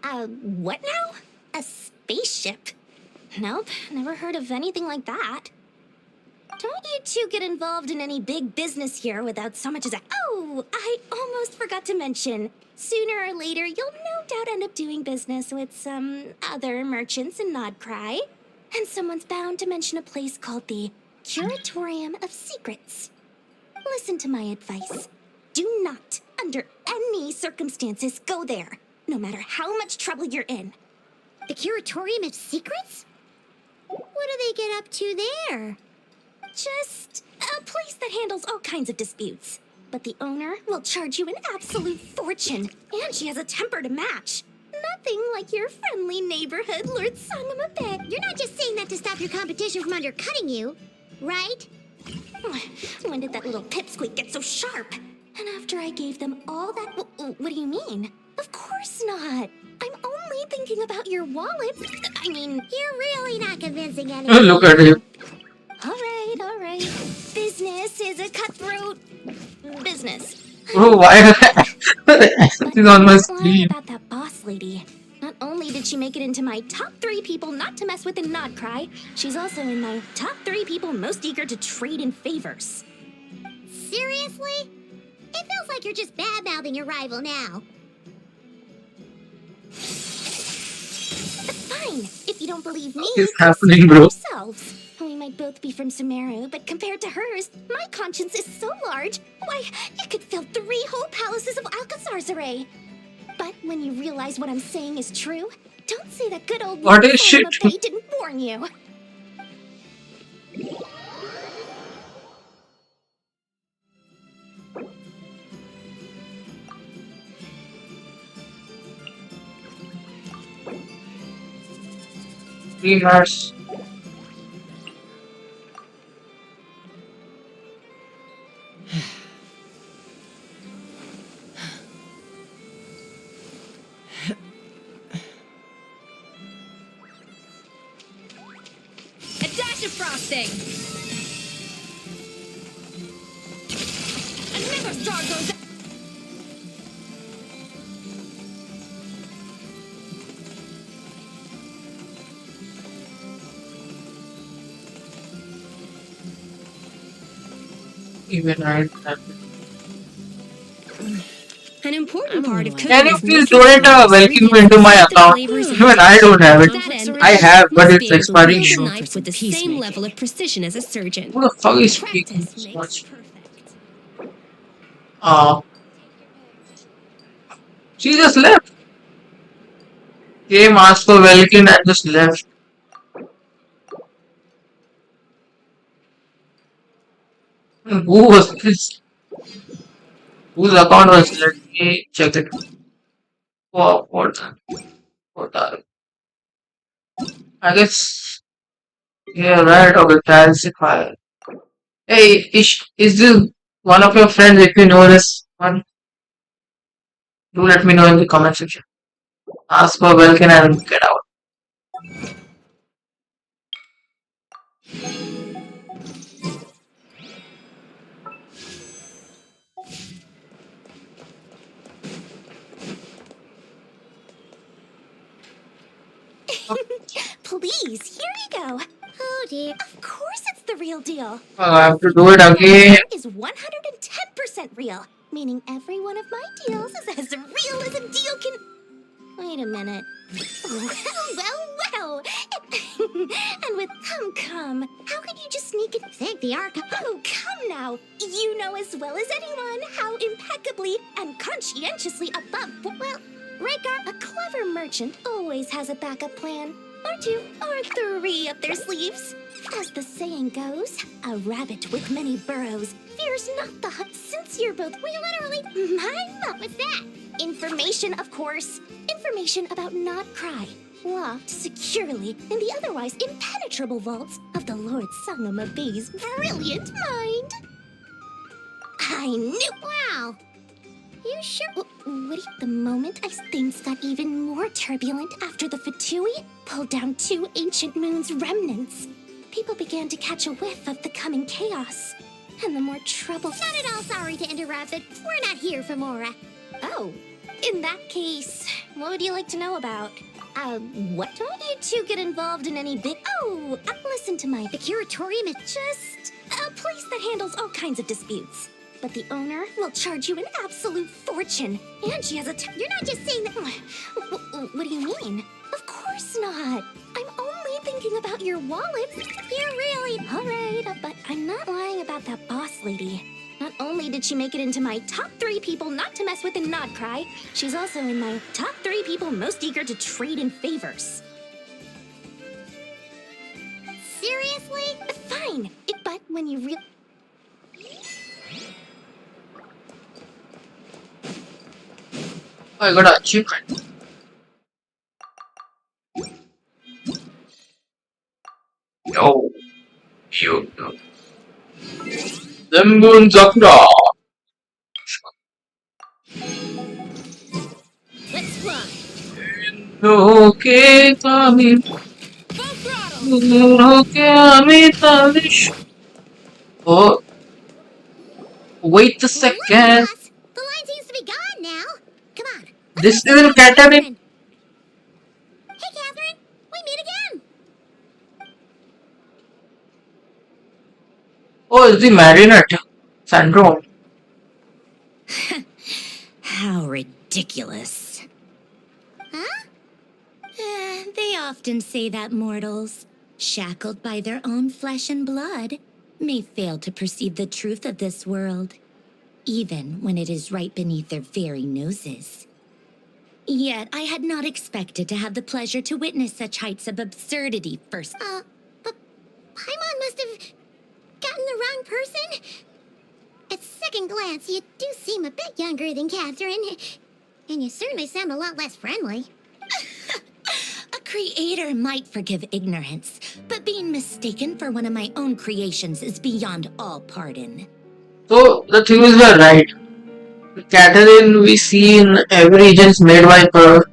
What now? A spaceship? Nope, never heard of anything like that. Don't you two get involved in any big business here without so much as a— Oh, I almost forgot to mention. Sooner or later, you'll no doubt end up doing business with some other merchants in Nod-Krai. And someone's bound to mention a place called the Curatorium of Secrets. Listen to my advice. Do not, under any circumstances, go there, no matter how much trouble you're in. The Curatorium of Secrets? What do they get up to there? Just a place that handles all kinds of disputes. But the owner will charge you an absolute fortune, and she has a temper to match. Nothing like your friendly neighborhood Lord Sangamabet. You're not just saying that to stop your competition from undercutting you, right? When did that little pipsqueak get so sharp? And after I gave them all that— What do you mean? Of course not. I'm only thinking about your wallet. I mean— You're really not convincing anyone. Look at him. All right. Business is a cutthroat business. Oh, why? She's on my Lying screen. about that boss lady. Not only did she make it into my top 3 people not to mess with in Nod-Krai, she's also in my top 3 people most eager to trade in favors. Seriously? It feels like you're just bad-mouthing your rival now. Fine, if you don't believe me, What is come see happening, for bro? yourselves. We might both be from Sumeru, but compared to hers, my conscience is so large, why, you could fill 3 whole palaces of Alcazar's array. But when you realize what I'm saying is true, don't say that good old What is shit? Bay didn't warn you. Dreamers. A dash of frosting! superstar goes. Even I. An important part of Can cooking you is please making donate sure a the welcome ingredients into my suit the account? flavors of Even the I dish. don't have it. To that end, I have, but must it's be able to expiring wield a soon. knife with the same level of precision as a surgeon. Who the fuck is speaking Practice so makes much? perfect. Uh, she just left. Came, asked for welcome and just left. Who was this? Whose account was? Let me check it. Wow, what are? I guess. Yeah, right. Okay, classify. Hey, is this one of your friends? If you know this one, do let me know in the comment section. Ask for welcome and get out. Please, here you go. Oh dear. Of course it's the real deal. I have to do it again. Is 110% real, meaning every one of my deals is as real as a deal can. Wait a minute. Well. And with come, how could you just sneak and Thank the archive. Oh, come now. You know as well as anyone how impeccably and conscientiously above. Well, Rhaegar, a clever merchant, always has a backup plan. Or two, or three up their sleeves. As the saying goes, a rabbit with many burrows fears not the hunt since you're both. We literally. What was that? Information, of course. Information about Nod-Krai. Locked securely in the otherwise impenetrable vaults of the Lord Sangama Bey's brilliant mind. I knew. Wow. You sure? The moment as things got even more turbulent after the Fatui pulled down 2 ancient moon's remnants, people began to catch a whiff of the coming chaos. And the more trouble. Not at all sorry to interrupt, but we're not here for Mora. Oh, in that case, what would you like to know about? What don't you two get involved in any big... Oh, listen to my... The curatorium is Just a place that handles all kinds of disputes. But the owner will charge you an absolute fortune. And she has a... You're not just saying that. What do you mean? Of course not. I'm only thinking about your wallet. You're really. All right, but I'm not lying about that boss lady. Not only did she make it into my top 3 people not to mess with in Nod-Krai, she's also in my top 3 people most eager to trade in favors. Seriously? Fine, but when you I got an achievement. Yo, you. Zembun Zakura. Let's fly. Okay, Tommy. Okay, Amish. Oh, wait a second. Boss, the line seems to be gone now. Come on. This isn't Catherine. Hey, Catherine. We meet again. Oh, it's the Marionette syndrome. How ridiculous. Huh? They often say that mortals, shackled by their own flesh and blood, may fail to perceive the truth of this world, even when it is right beneath their very noses. Yet I had not expected to have the pleasure to witness such heights of absurdity first. But Paimon must have gotten the wrong person. At second glance, you do seem a bit younger than Catherine. And you certainly sound a lot less friendly. A creator might forgive ignorance, but being mistaken for one of my own creations is beyond all pardon. So the thing is, we're right. Catherine we see in every region is made by her.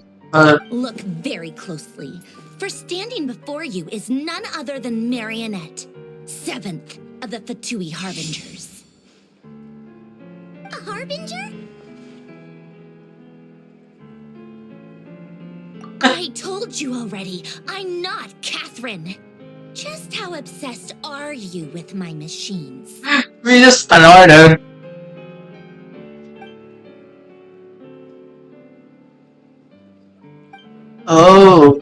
Look very closely, for standing before you is none other than Marionette, 7th of the Fatui Harbingers. Oh, harbinger? I told you already, I'm not Catherine. Just how obsessed are you with my machines? We just annoyed her. Oh,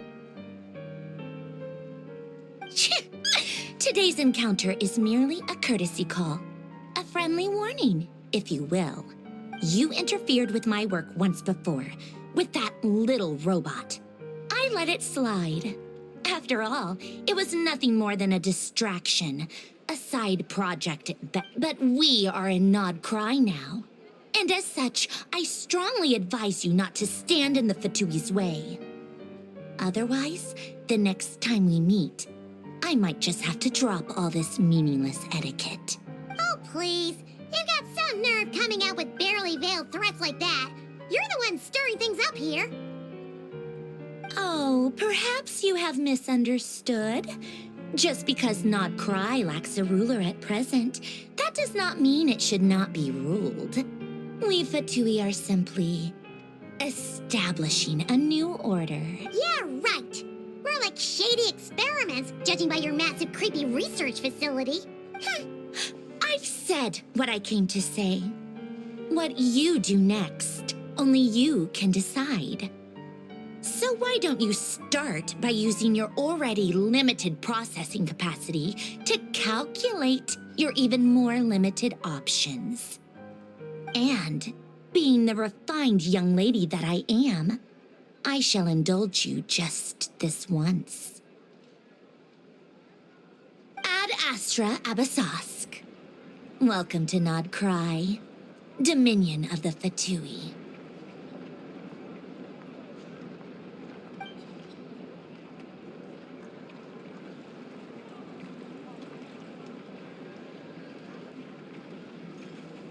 Today's encounter is merely a courtesy call. A friendly warning, if you will. You interfered with my work once before, with that little robot. I let it slide. After all, it was nothing more than a distraction, a side project at best. But we are in Nod-Krai now. And as such, I strongly advise you not to stand in the Fatui's way. Otherwise, the next time we meet, I might just have to drop all this meaningless etiquette. Oh, please. You've got some nerve coming out with barely veiled threats like that. You're the one stirring things up here. Oh, perhaps you have misunderstood. Just because Nod-Krai lacks a ruler at present, that does not mean it should not be ruled. We Fatui are simply establishing a new order. Yeah, right. We're like shady experiments, judging by your massive, creepy research facility. I've said what I came to say. What you do next, only you can decide. So why don't you start by using your already limited processing capacity to calculate your even more limited options? And, being the refined young lady that I am, I shall indulge you just this once. Ad Astra Abasask. Welcome to Nod-Krai, Dominion of the Fatui.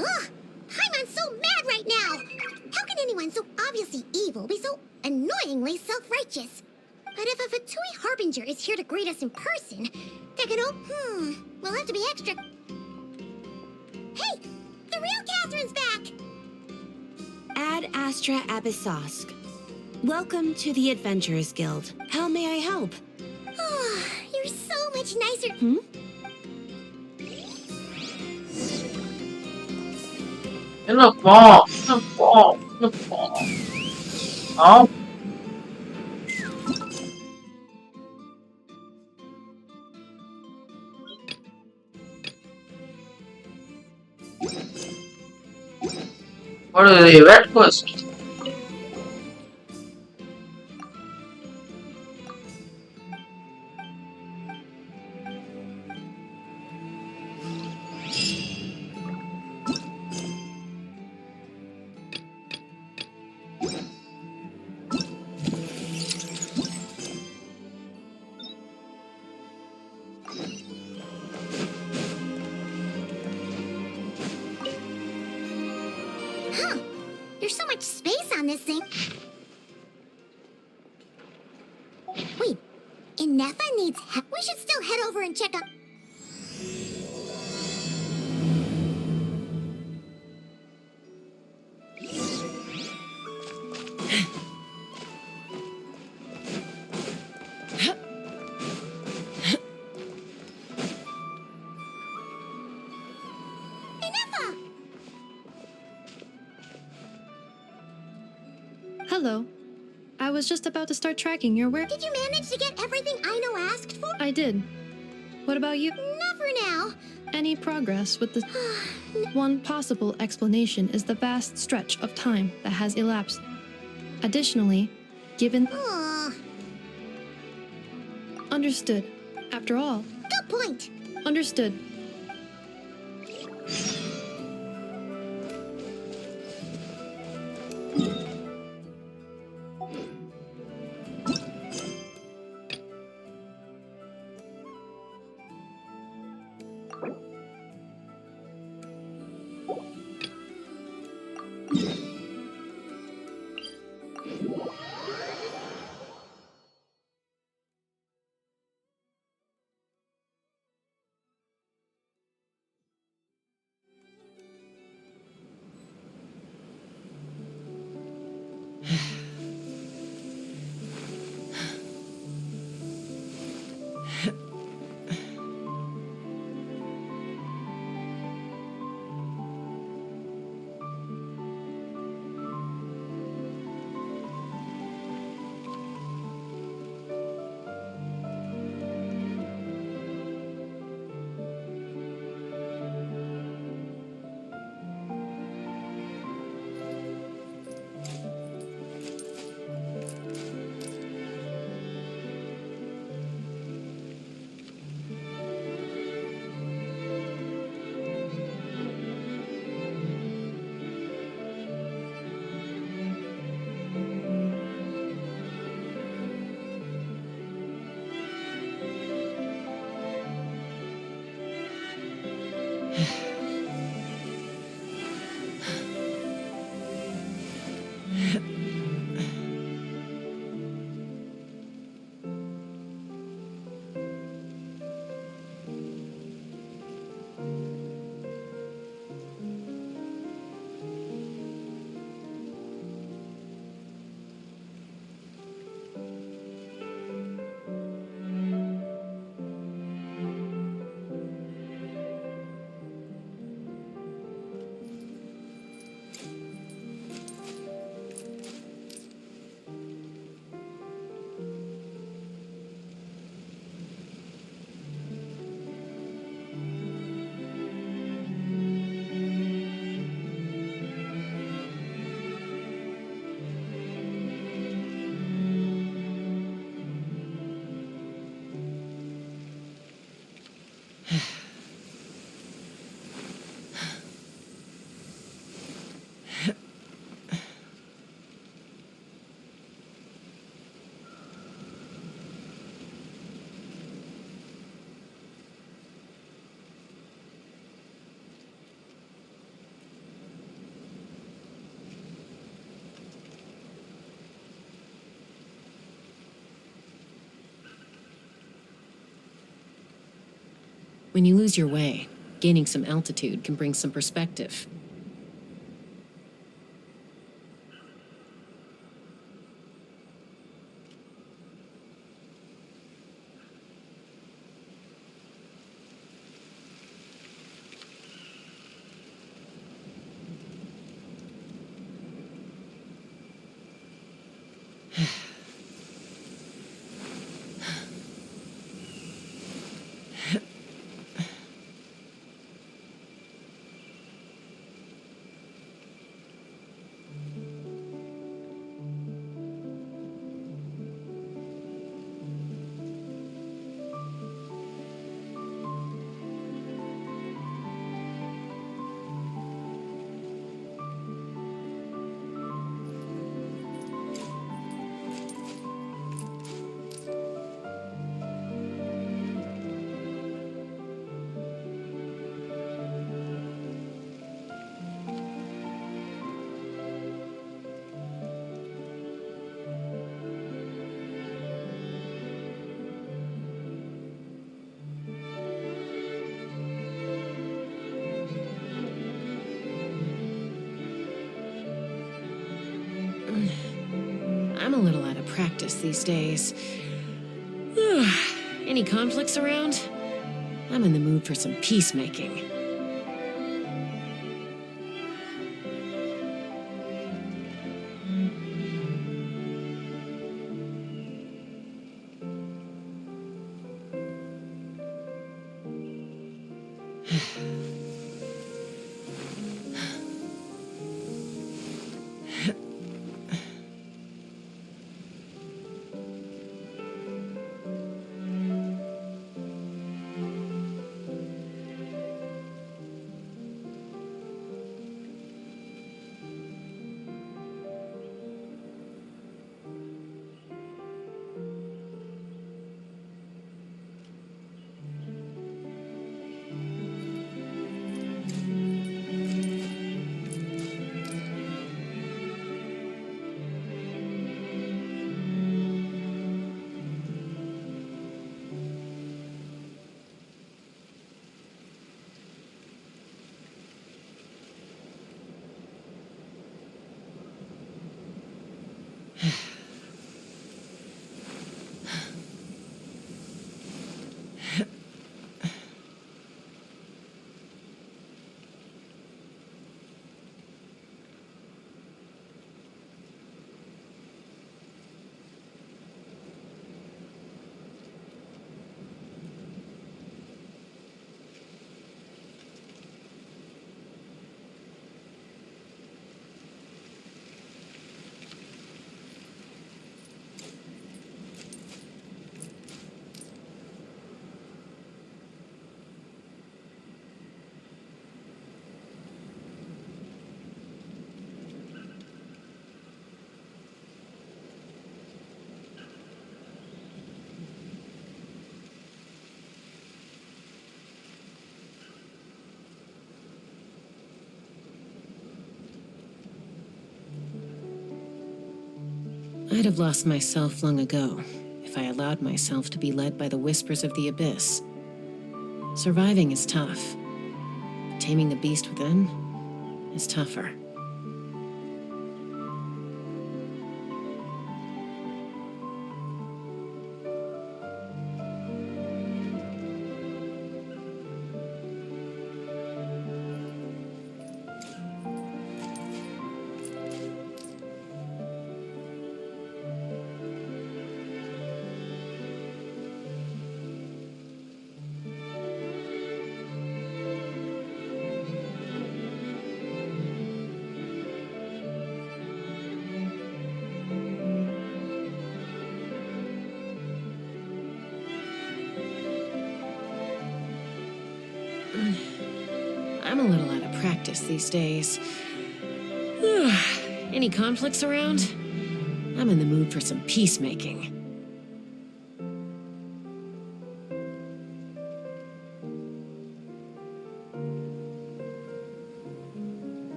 Ugh! Paimon's so mad right now! How can anyone so obviously evil be so annoyingly self-righteous? But if a Fatui Harbinger is here to greet us in person, that can we'll have to be extra... Hey! The real Catherine's back! Ad Astra Abyssosque. Welcome to the Adventurers Guild. How may I help? Oh, you're so much nicer... in the fall, in the fall, in the fall. Oh, what are the event first? Huh. There's so much space on this thing. Wait. Inefa needs help. We should still head over and check on... Inefa! Hello. I was just about to start tracking your work. Did you manage to get everything Aino asked for? I did. What about you? Not for now. Any progress with the... One possible explanation is the vast stretch of time that has elapsed. Additionally, given... Aw, Understood. After all, good point. understood. When you lose your way, gaining some altitude can bring some perspective. I'm a little out of practice these days. Any conflicts around? I'm in the mood for some peacemaking. I'd have lost myself long ago if I allowed myself to be led by the whispers of the abyss. Surviving is tough. Taming the beast within is tougher. I'm a little out of practice these days. Any conflicts around? I'm in the mood for some peacemaking.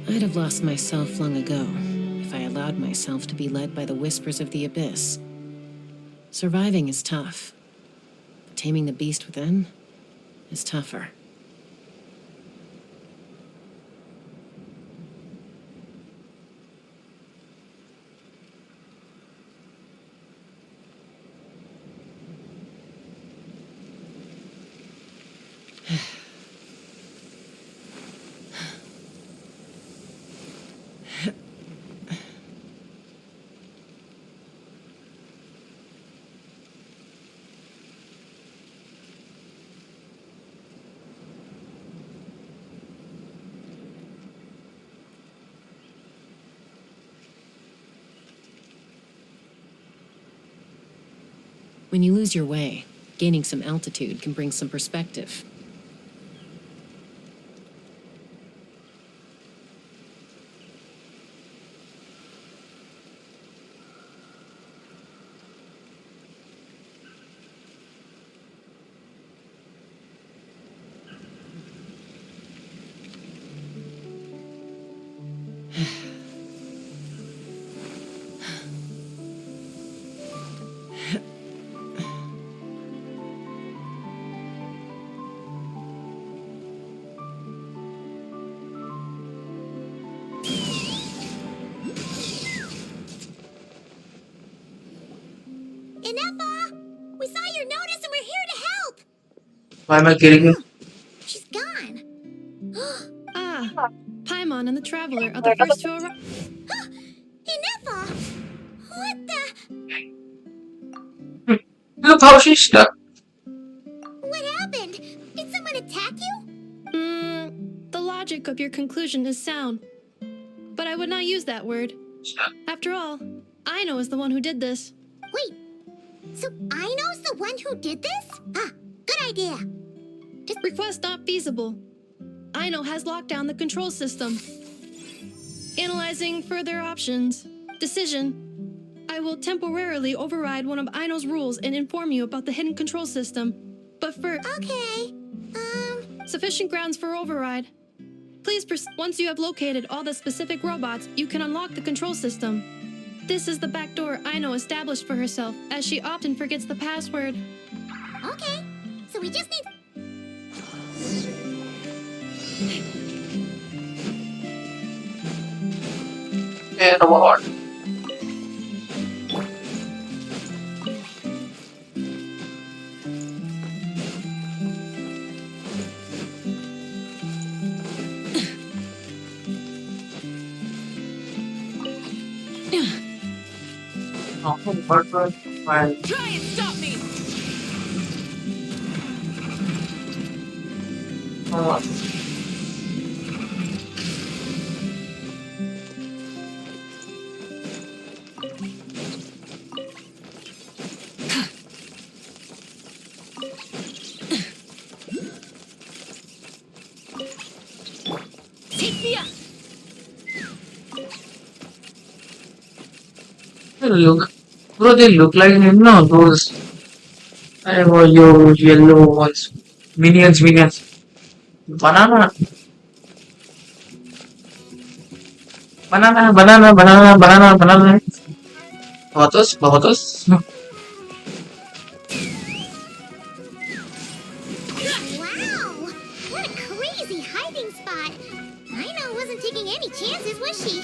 I'd have lost myself long ago if I allowed myself to be led by the whispers of the abyss. Surviving is tough, but taming the beast within is tougher. When you lose your way, gaining some altitude can bring some perspective. Inefa! We saw your notice and we're here to help! Why am I killing you? She's gone. Ah, Paimon and the Traveler are the first to arrive. Inefa! What the? Look how she's stuck. What happened? Did someone attack you? The logic of your conclusion is sound, but I would not use that word. After all, Aino is the one who did this. Wait, so Aino's the one who did this? Ah, good idea. Request not feasible. Aino has locked down the control system. Analyzing further options. Decision. I will temporarily override one of Aino's rules and inform you about the hidden control system. But first... Okay, Sufficient grounds for override. Please once you have located all the specific robots, you can unlock the control system. This is the back door Aino established for herself, as she often forgets the password. Okay, so we just need... And what? Try and stop me! Take me up! Bro, they look like him now. Those yellow ones. Minions. Banana. Bahotos. Wow! What a crazy hiding spot! Aino wasn't taking any chances, was she?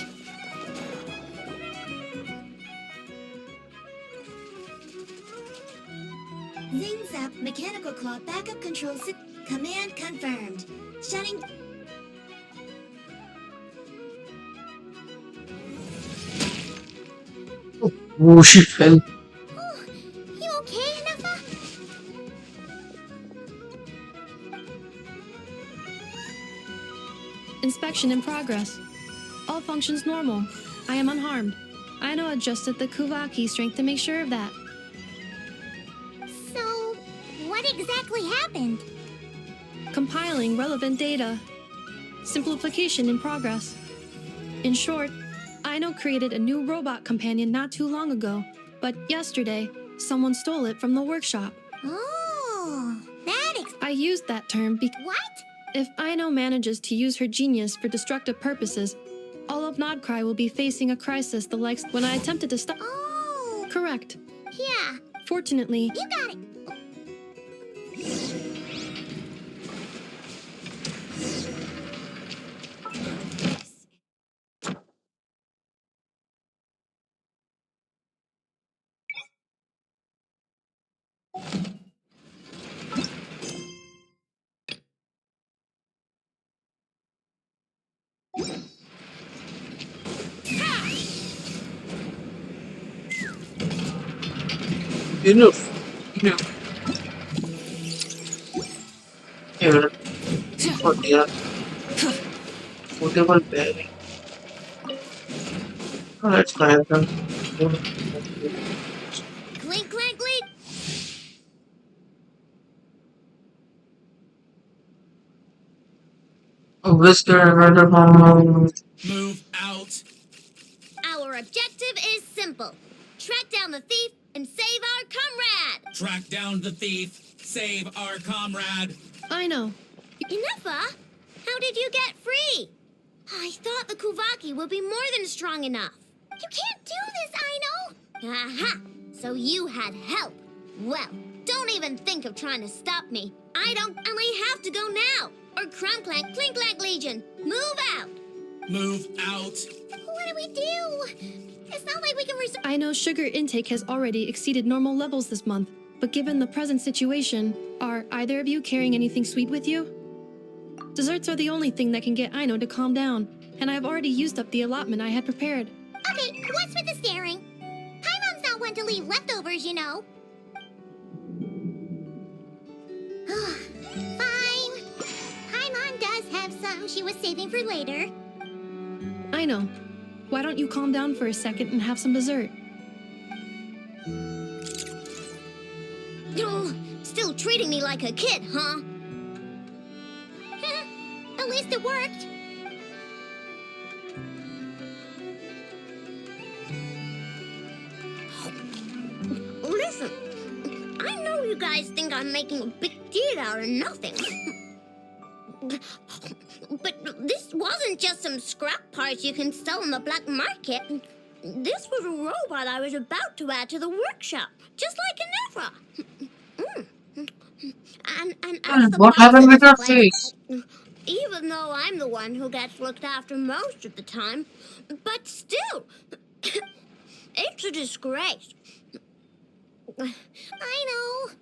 Zings up, mechanical claw backup control command confirmed. Shutting. Oh, she fell. Oh, you okay, Inefa? Inspection in progress. All functions normal. I am unharmed. Aino adjusted the Kuvaki strength to make sure of that. So, what exactly happened? Compiling relevant data. Simplification in progress. In short, Aino created a new robot companion not too long ago, but yesterday, someone stole it from the workshop. Oh, that I used that term because What? if Aino manages to use her genius for destructive purposes, 12 Nod-Krai will be facing a crisis the likes when I attempted to stop. Oh, Correct. yeah, Fortunately, you got it. Enough. Enough. Here. Oh dear. Portable bearing. Oh, let's connect them. Clink, clank, clink. A whisker, another one. Move out. Our objective is simple. Track down the thief and save our comrade. Track down the thief. Save our comrade. I know. Ineffa, how did you get free? I thought the Kuvaki would be more than strong enough. You can't do this, Aino. Aha! So you had help. Well, don't even think of trying to stop me. I don't only have to go now. Or Crumb Clank, Clink Clank Legion, move out. Move out. What do we do? It's not like we can I know sugar intake has already exceeded normal levels this month, but given the present situation, are either of you carrying anything sweet with you? Desserts are the only thing that can get Aino to calm down, and I've already used up the allotment I had prepared. Okay, what's with the staring? Paimon's not one to leave leftovers, you know. Fine. Paimon does have some she was saving for later. I know. Why don't you calm down for a second and have some dessert? Oh, still treating me like a kid, huh? At least it worked. Listen, I know you guys think I'm making a big deal out of nothing. But this wasn't just some scrap parts you can sell on the black market. This was a robot I was about to add to the workshop, just like an Evra. And as the What boss happened of with this her place, face? even though I'm the one who gets looked after most of the time, but still, it's a disgrace. I know.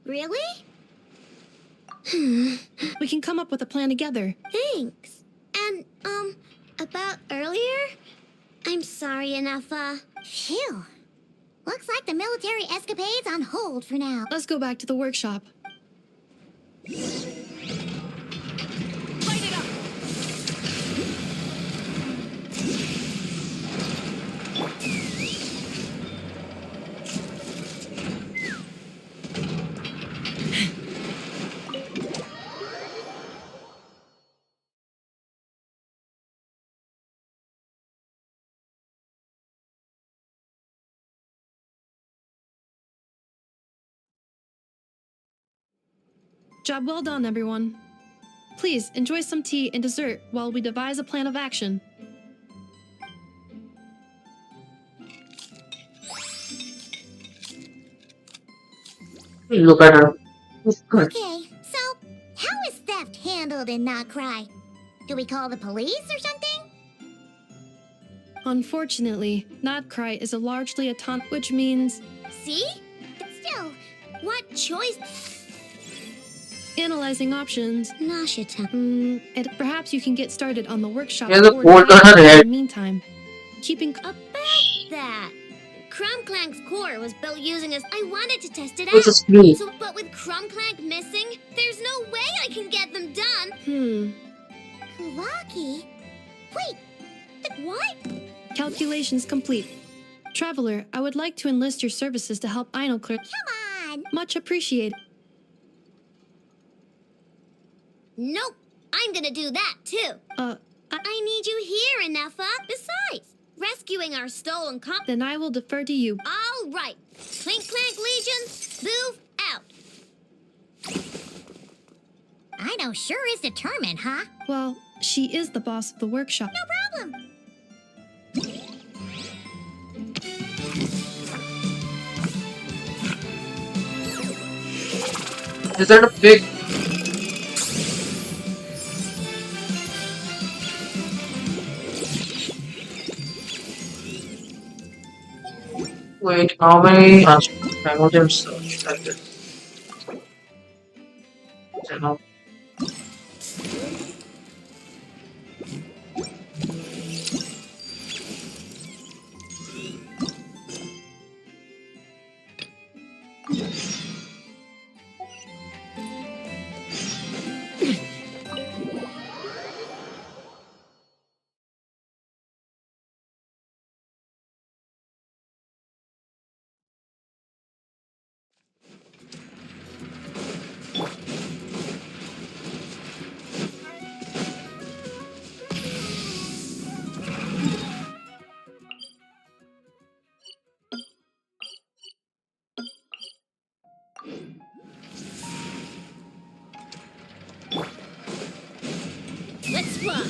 Really? We can come up with a plan together. Thanks. And, about earlier? I'm sorry, Ineffa. Phew. Looks like the military escapade's on hold for now. Let's go back to the workshop. Job well done, everyone. Please enjoy some tea and dessert while we devise a plan of action. Look at her. Okay, so how is theft handled in Nod-Krai? Do we call the police or something? Unfortunately, Nod-Krai is a largely autonomous, which means See? But still, what choice? analyzing options. Nashita. And perhaps you can get started on the workshop There's a or bolt on her in head. the meantime. Keeping About that. Crumb-Clank's core was built using us. I wanted to test it out. It's a screw. So, but with Crumb-Clank missing, there's no way I can get them done. Kuvaki? Wait, but what? Calculations complete. Traveler, I would like to enlist your services to help Aino clear. Come on. Much appreciated. Nope. I'm gonna do that too. I need you here, Inefa. Besides, rescuing our stolen Then I will defer to you. All right. Clink clank legions, move out. I know sure is determined, huh? Well, she is the boss of the workshop. No problem. Is that a big? Wait, how many transform search like this? So, Let's fly.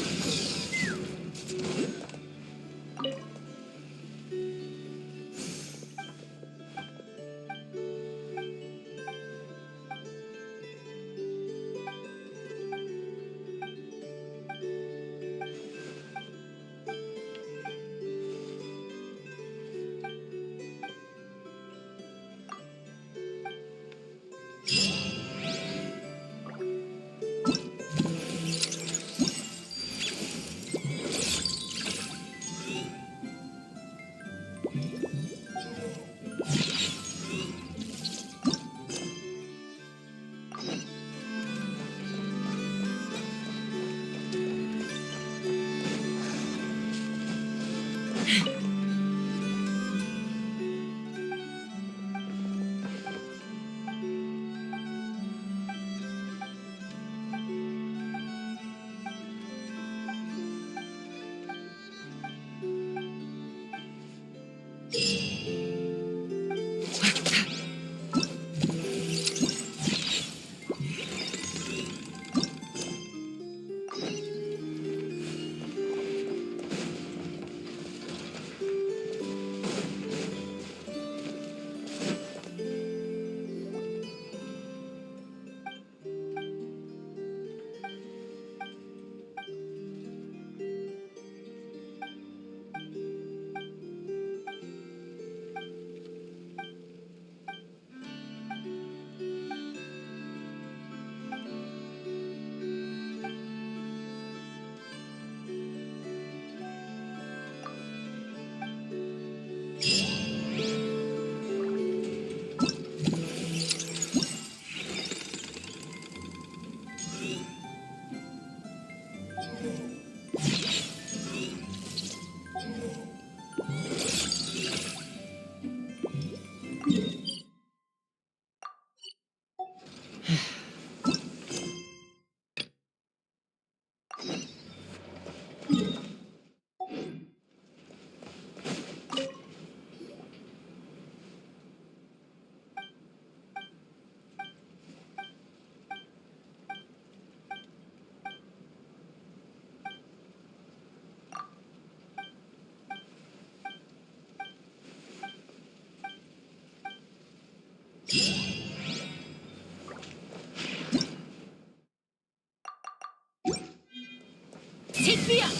Take me up!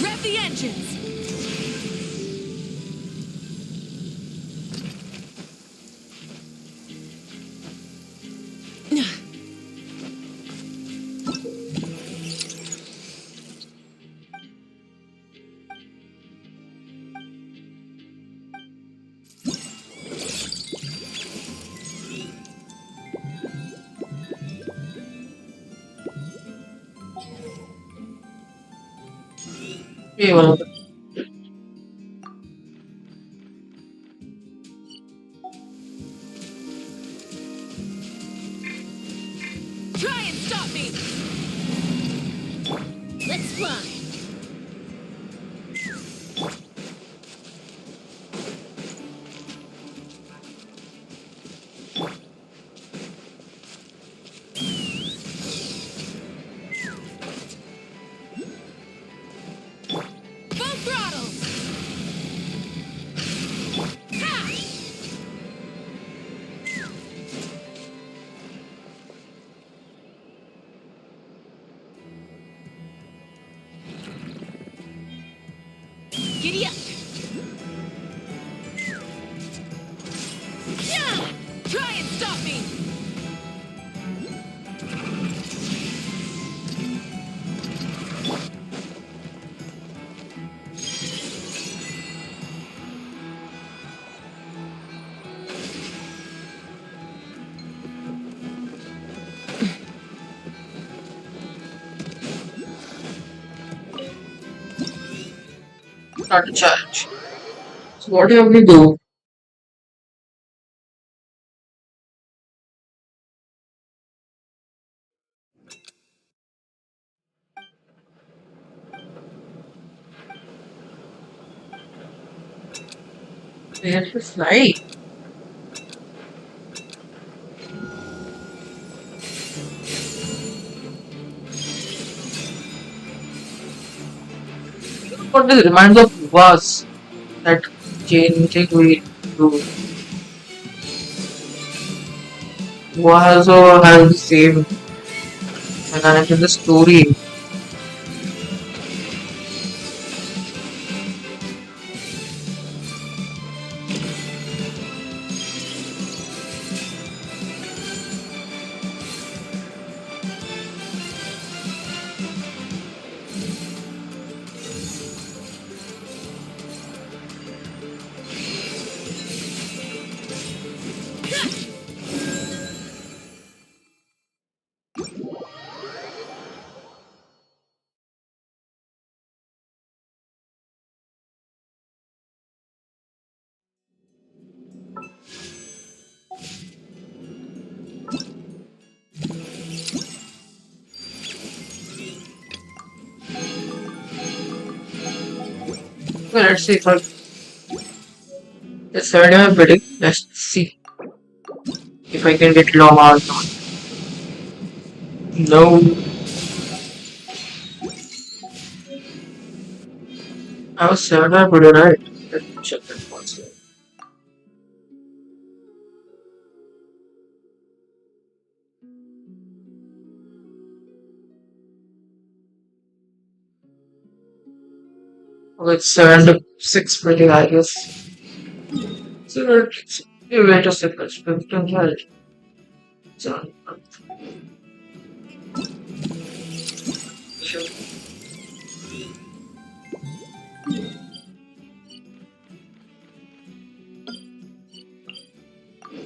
Rev the engines! ये वाला तो Try and stop me! Let's fly! Full throttle! Ha! Giddy up! Yeah! Try and stop me! not a challenge. So what do you have to do? We have to fly. What this reminds of was that chain thing we do was or has the same mechanic in the story. Well, let's see if I it's 75 bidding. Let's see if I can get long or not. No, I was 75 bidding, right? Let me check that once. Okay, it's 76 bidding, I guess. So let's wait a second. 15, right? So, sure.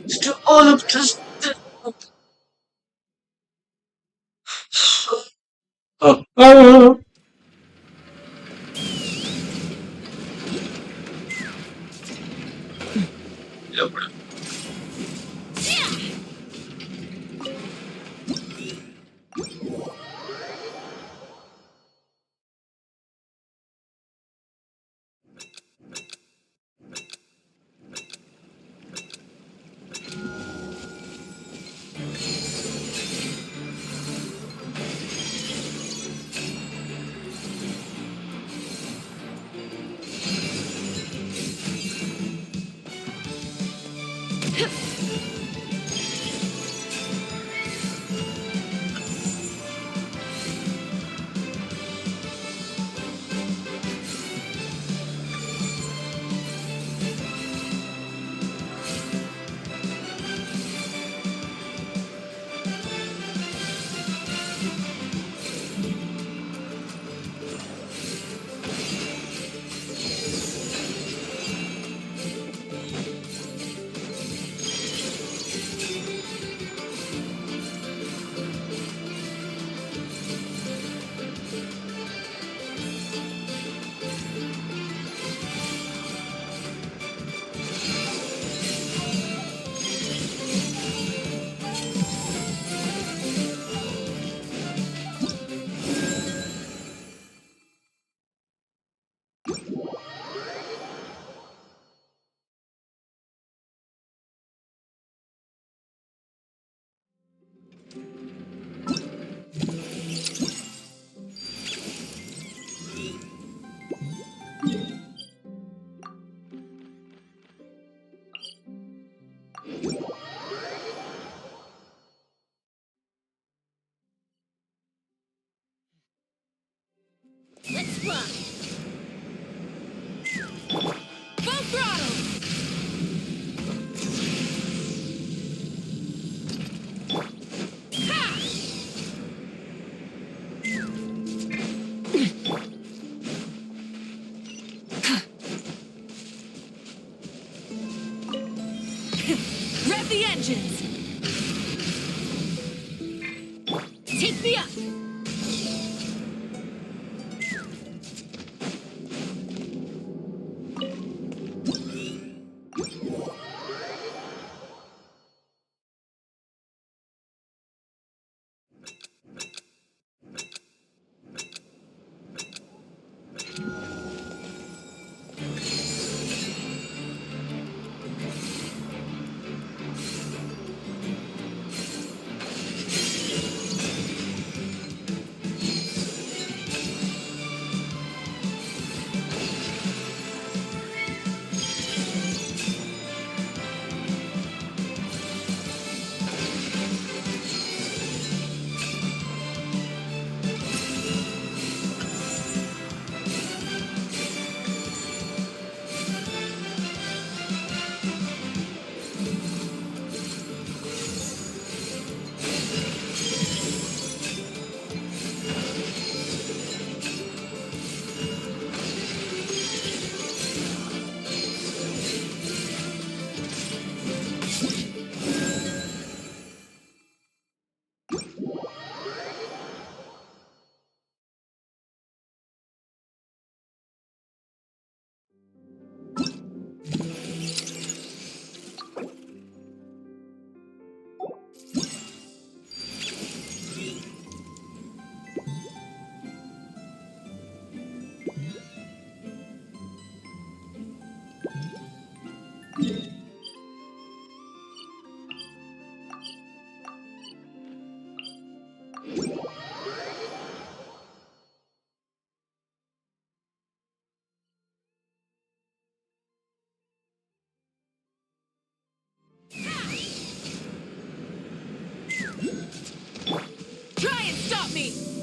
Let's do all of this. Oh. Take me up! Try and stop me!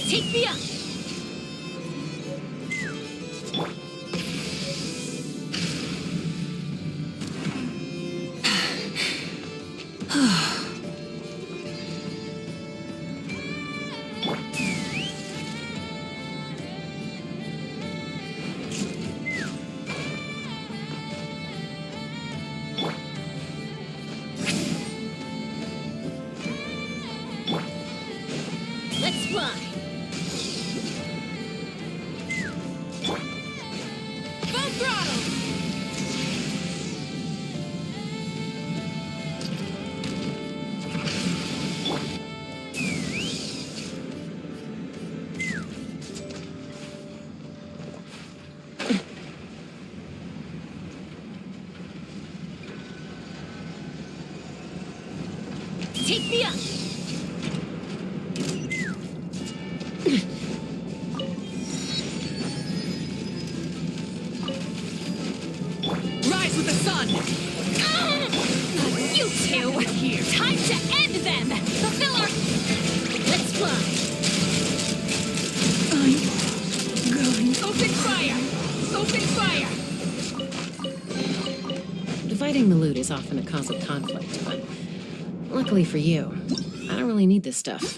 Take me up! Let's fly! Full throttle! Take me up! Rise with the sun! You two! Here. Time to end them! Fulfill our... Let's fly! Open fire! Open fire! Dividing the loot is often a cause of conflict, but luckily for you, I don't really need this stuff.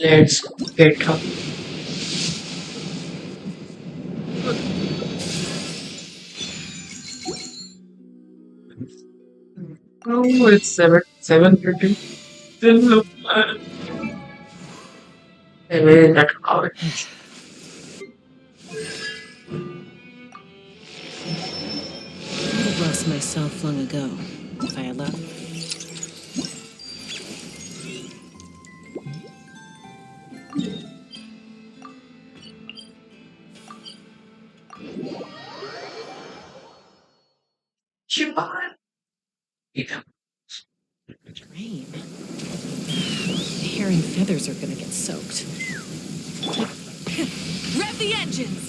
Let's get up. Oh, it's 7:30. Still no plan. Anyway, that out. I'd have lost myself long ago if I allowed. Chipon. Yeah. Rain. The hair and feathers are gonna get soaked. Rev the engines!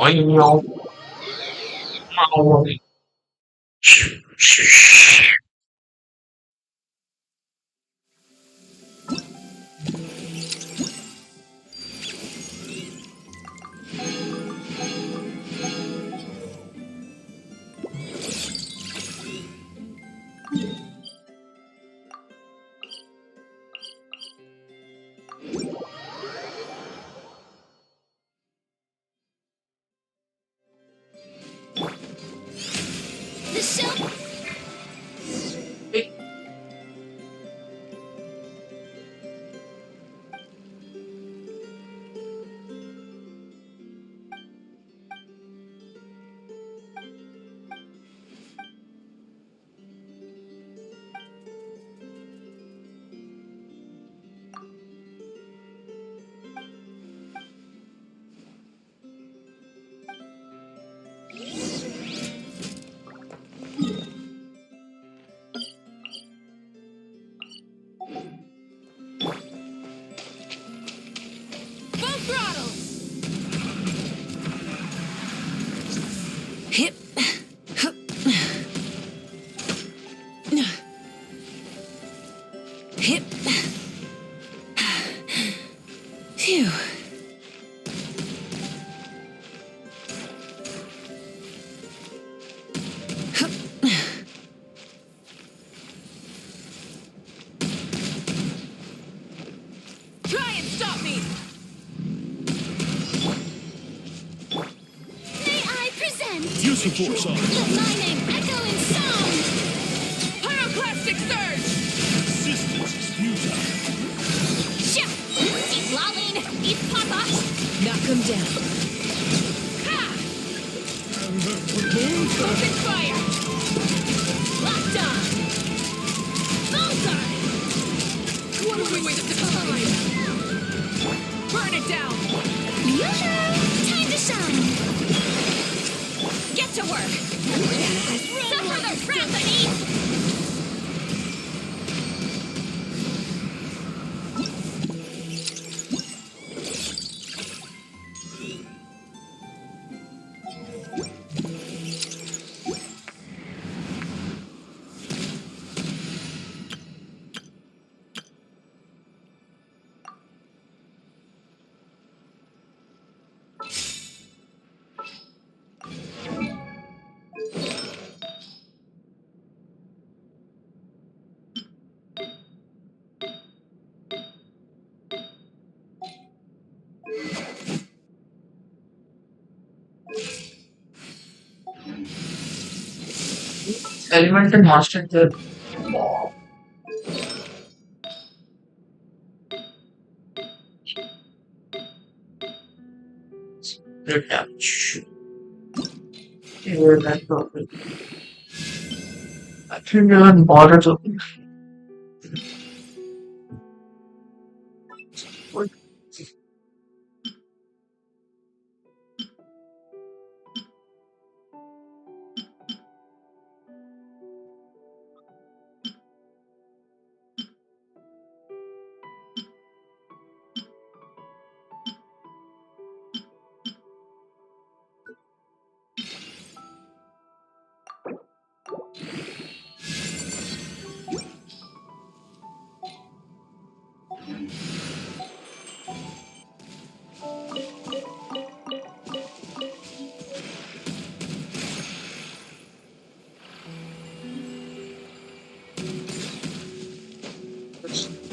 Meow, meow. The show. Full throttle. Hip. Hup. Hip. Phew. Hup. Try and stop me. May I present Use the force on. let my name echo in sound. Pyroclastic surge. Resistance is futile. Shit. Keep lolling. Eat papa. Knock him down. Ha. Focus fire. Locked on. Bullseye. What a waste of time. Burn it down. Yoo-hoo. Time to shine. Get to work. Suffer the wrath beneath. Elemental master the spirit damage. Here that problem. Actually, on borders of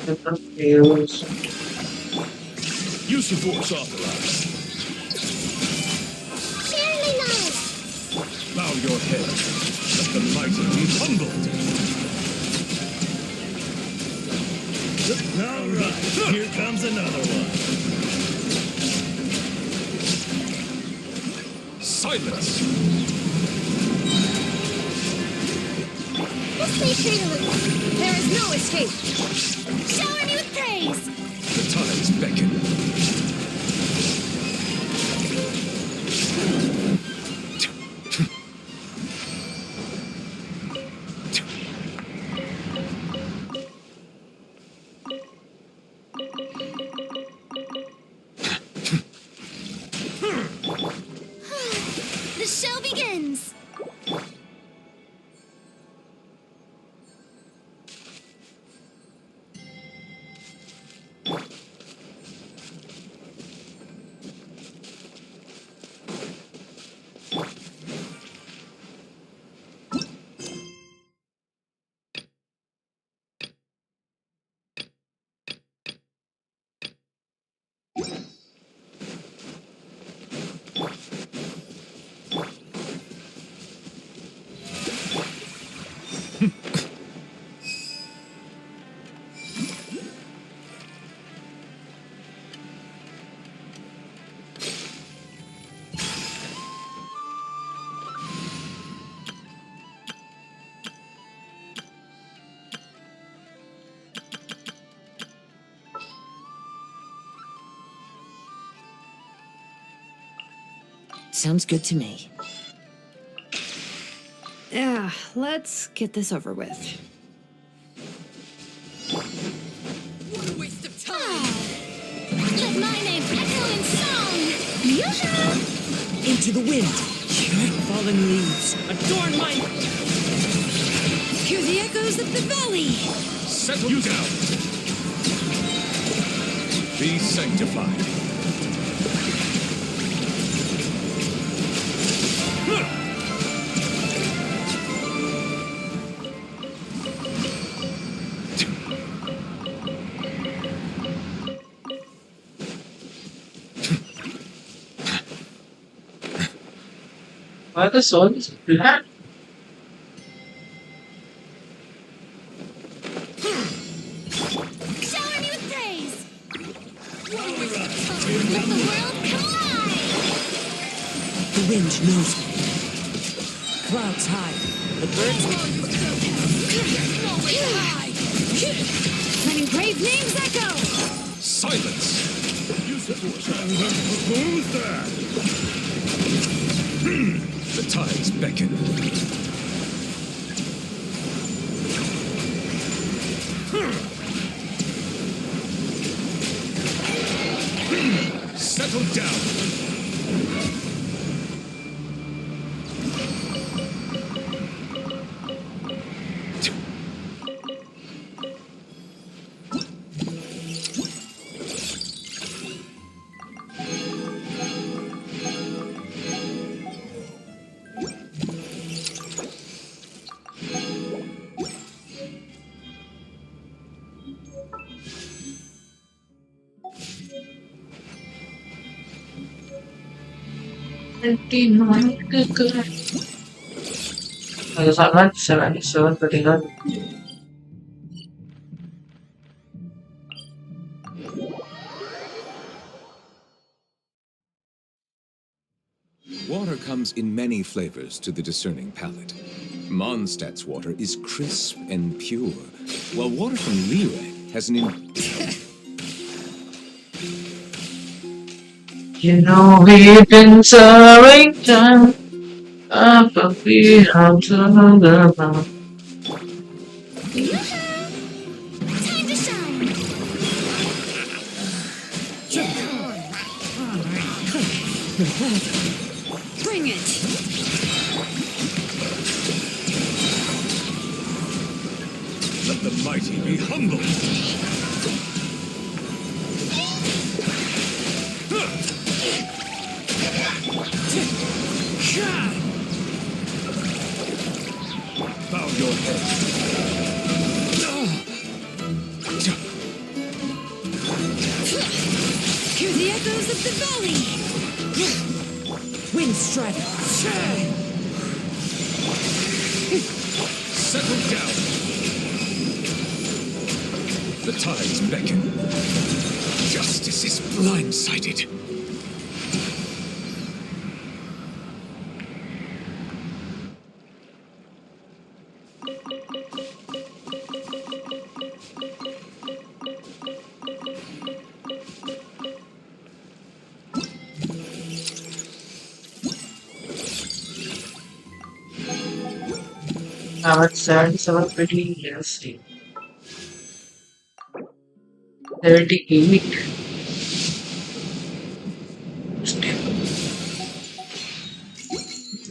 different fields. Use the force authorized. Barely not. Bow your head. Let the mighty be humbled. All right, here comes another one. Silence. This may prelude. There is no escape. Shower me with praise. The tides beckon. Sounds good to me. Yeah, let's get this over with. What a waste of time! Let my name echo in song! Into the wind. Fallen leaves. Adorn my... Hear the echoes of the valley! Settle you down. Be sanctified. Why the soul is black? Shower me with praise! Let the world collide! The wind knows me. Clouds high. The birds... Letting brave names echo! Silence! Use the force. Who's that? The tides beckon. Settle down. Sangat 77 ketinggalan. Water comes in many flavors to the discerning palate. Mondstadt's water is crisp and pure, while water from Lireg has an You know we've been serving time up a beat out to the ground. Time to shine! Bring it! Let the mighty be humble. Bow your head. Hear the echoes of the valley! Wind strike. Settle down. The tides beckon. Justice is blindsided. Now it's 77 pretty interesting. 78.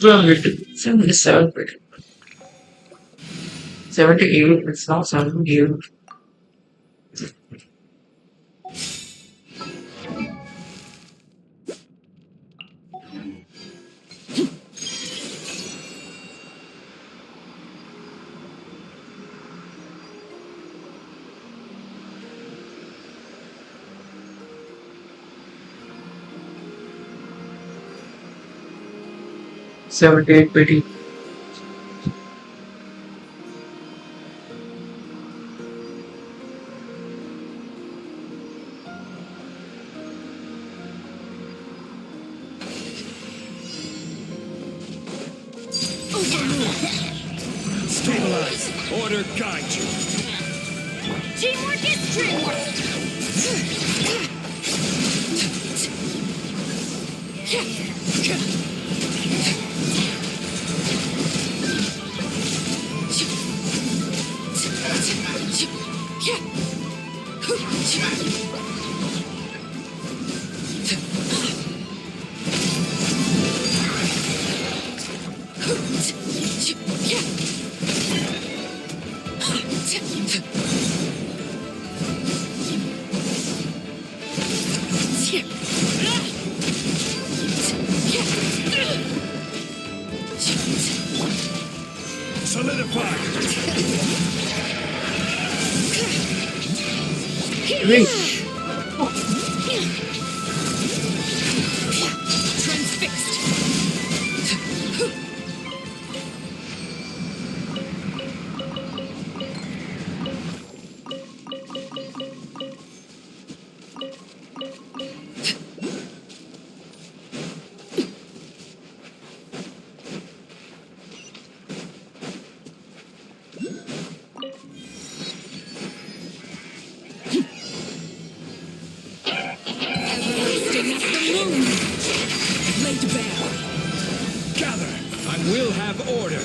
Well, 77 pretty. 78, it's not 78. $78 pretty. Stabilize. Order guide you. Teamwork is dreamwork! Wait, I will have order.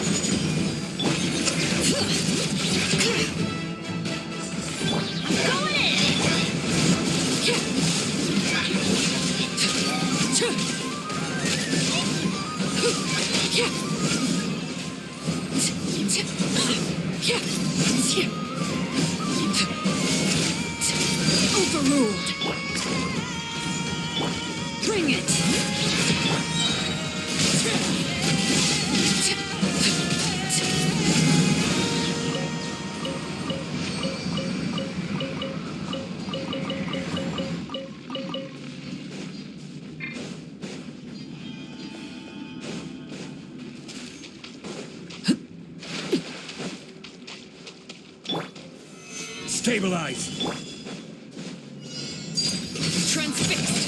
Overruled. Bring it. Stabilize. Transfixed.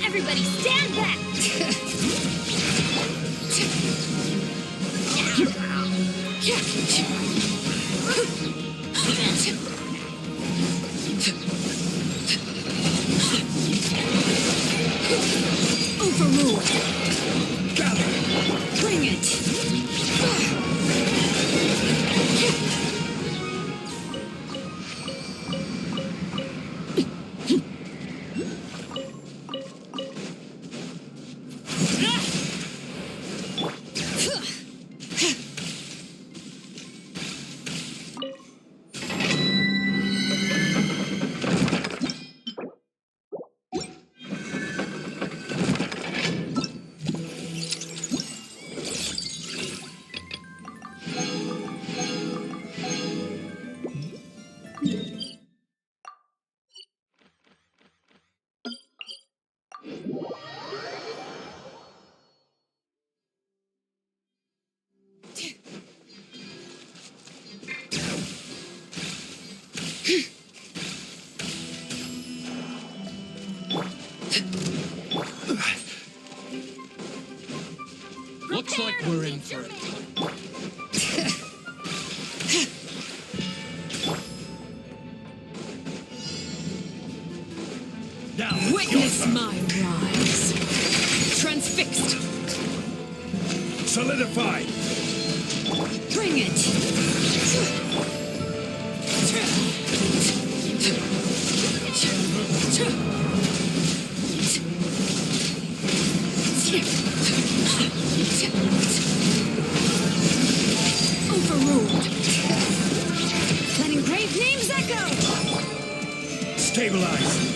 Everybody stand back. Overruled. Bring it. Looks like we're in for it. Witness my rise. Transfixed. Solidify. Bring it. Overruled. Letting brave names echo. Stabilize.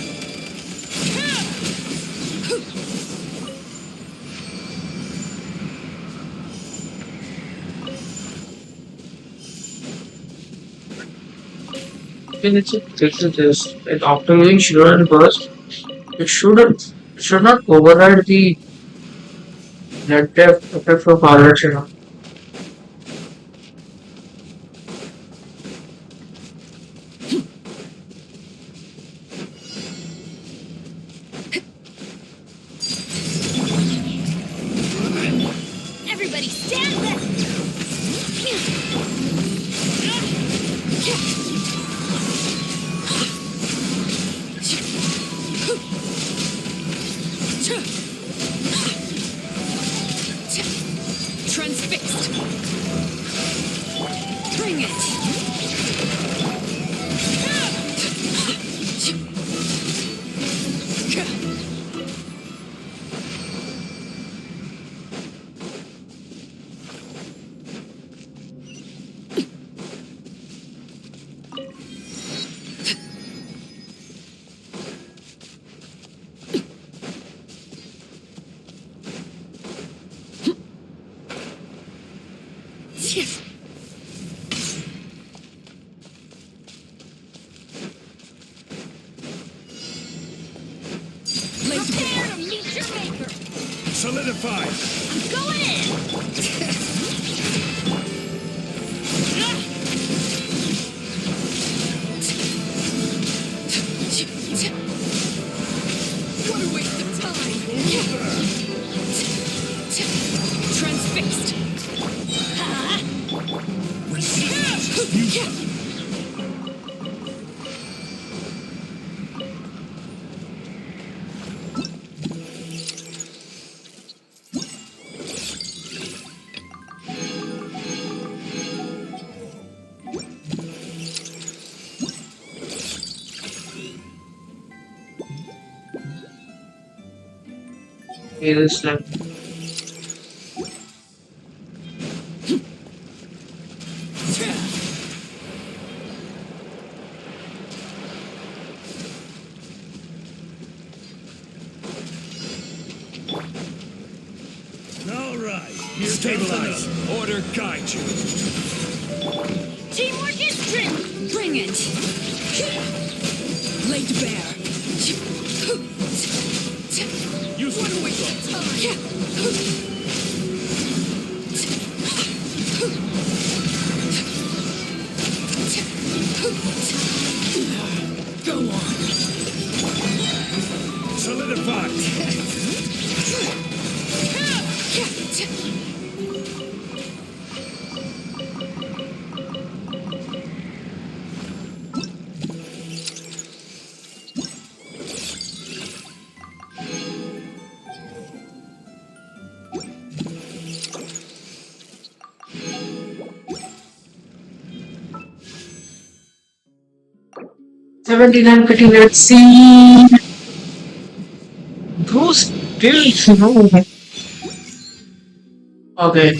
when it's a fix this, and after moving sugar and burst, it should not override the net depth effect for pilots, you know. Everybody stand back. Solidify. Go in! What a waste of time! Transfixed! Okay, this time. All right, here stabilize. Order guide you. Teamwork is trim! Bring it! Laid bare! Use What a waste of time! Go on! Solidify. $79 cutting, let's see. Those still no. Okay.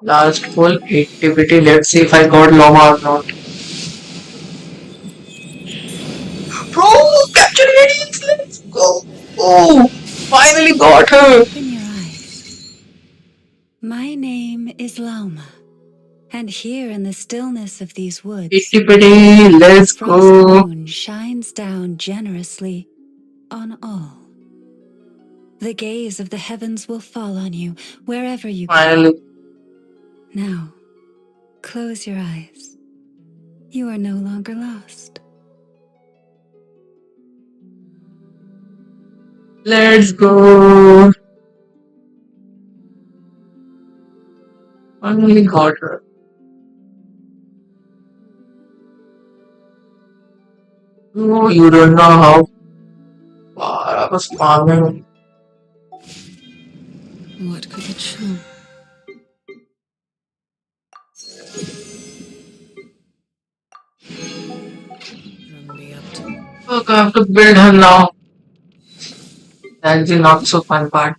Last full activity. Let's see if I got llama or not. Bro, capture radiance. Let's go. Oh, finally got her. Open your eyes. My name is Lauma, and here in the stillness of these woods, Activity. Let's the frost go. moon shines down generously on all. The gaze of the heavens will fall on you wherever you go. Finally. Now, close your eyes. You are no longer lost. Let's go. Finally got her. Oh, you don't know how far I was farming. What could it show? Drumbeat up to Look, I have to build her now. That's the not so fun part.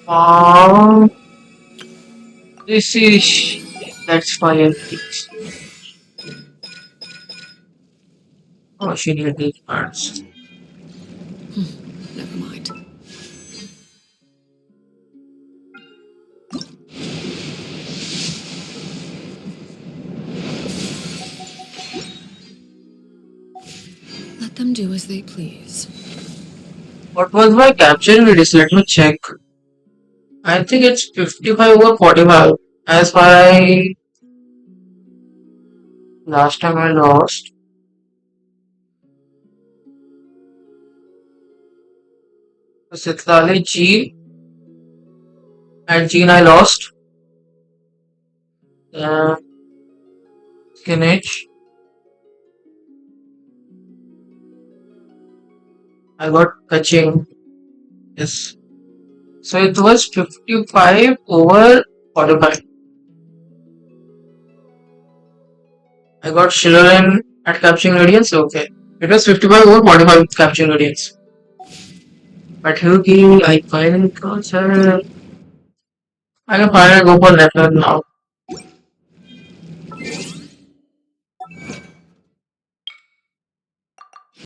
Wow. This is that's fire. Oh, she needed these parts. never mind. Let them do as they please. What was my capturing radius? Let me check. I think it's 55 over 45. As far I last time I lost. Sitlali G. At Gene I lost. Skinage. I got catching. Yes. So it was 55 over 45. I got Shilloran at capturing radiance. Okay. It was 55 over 45 capturing radiance. But Hyuki, I finally got her. I can finally go for Neptune now.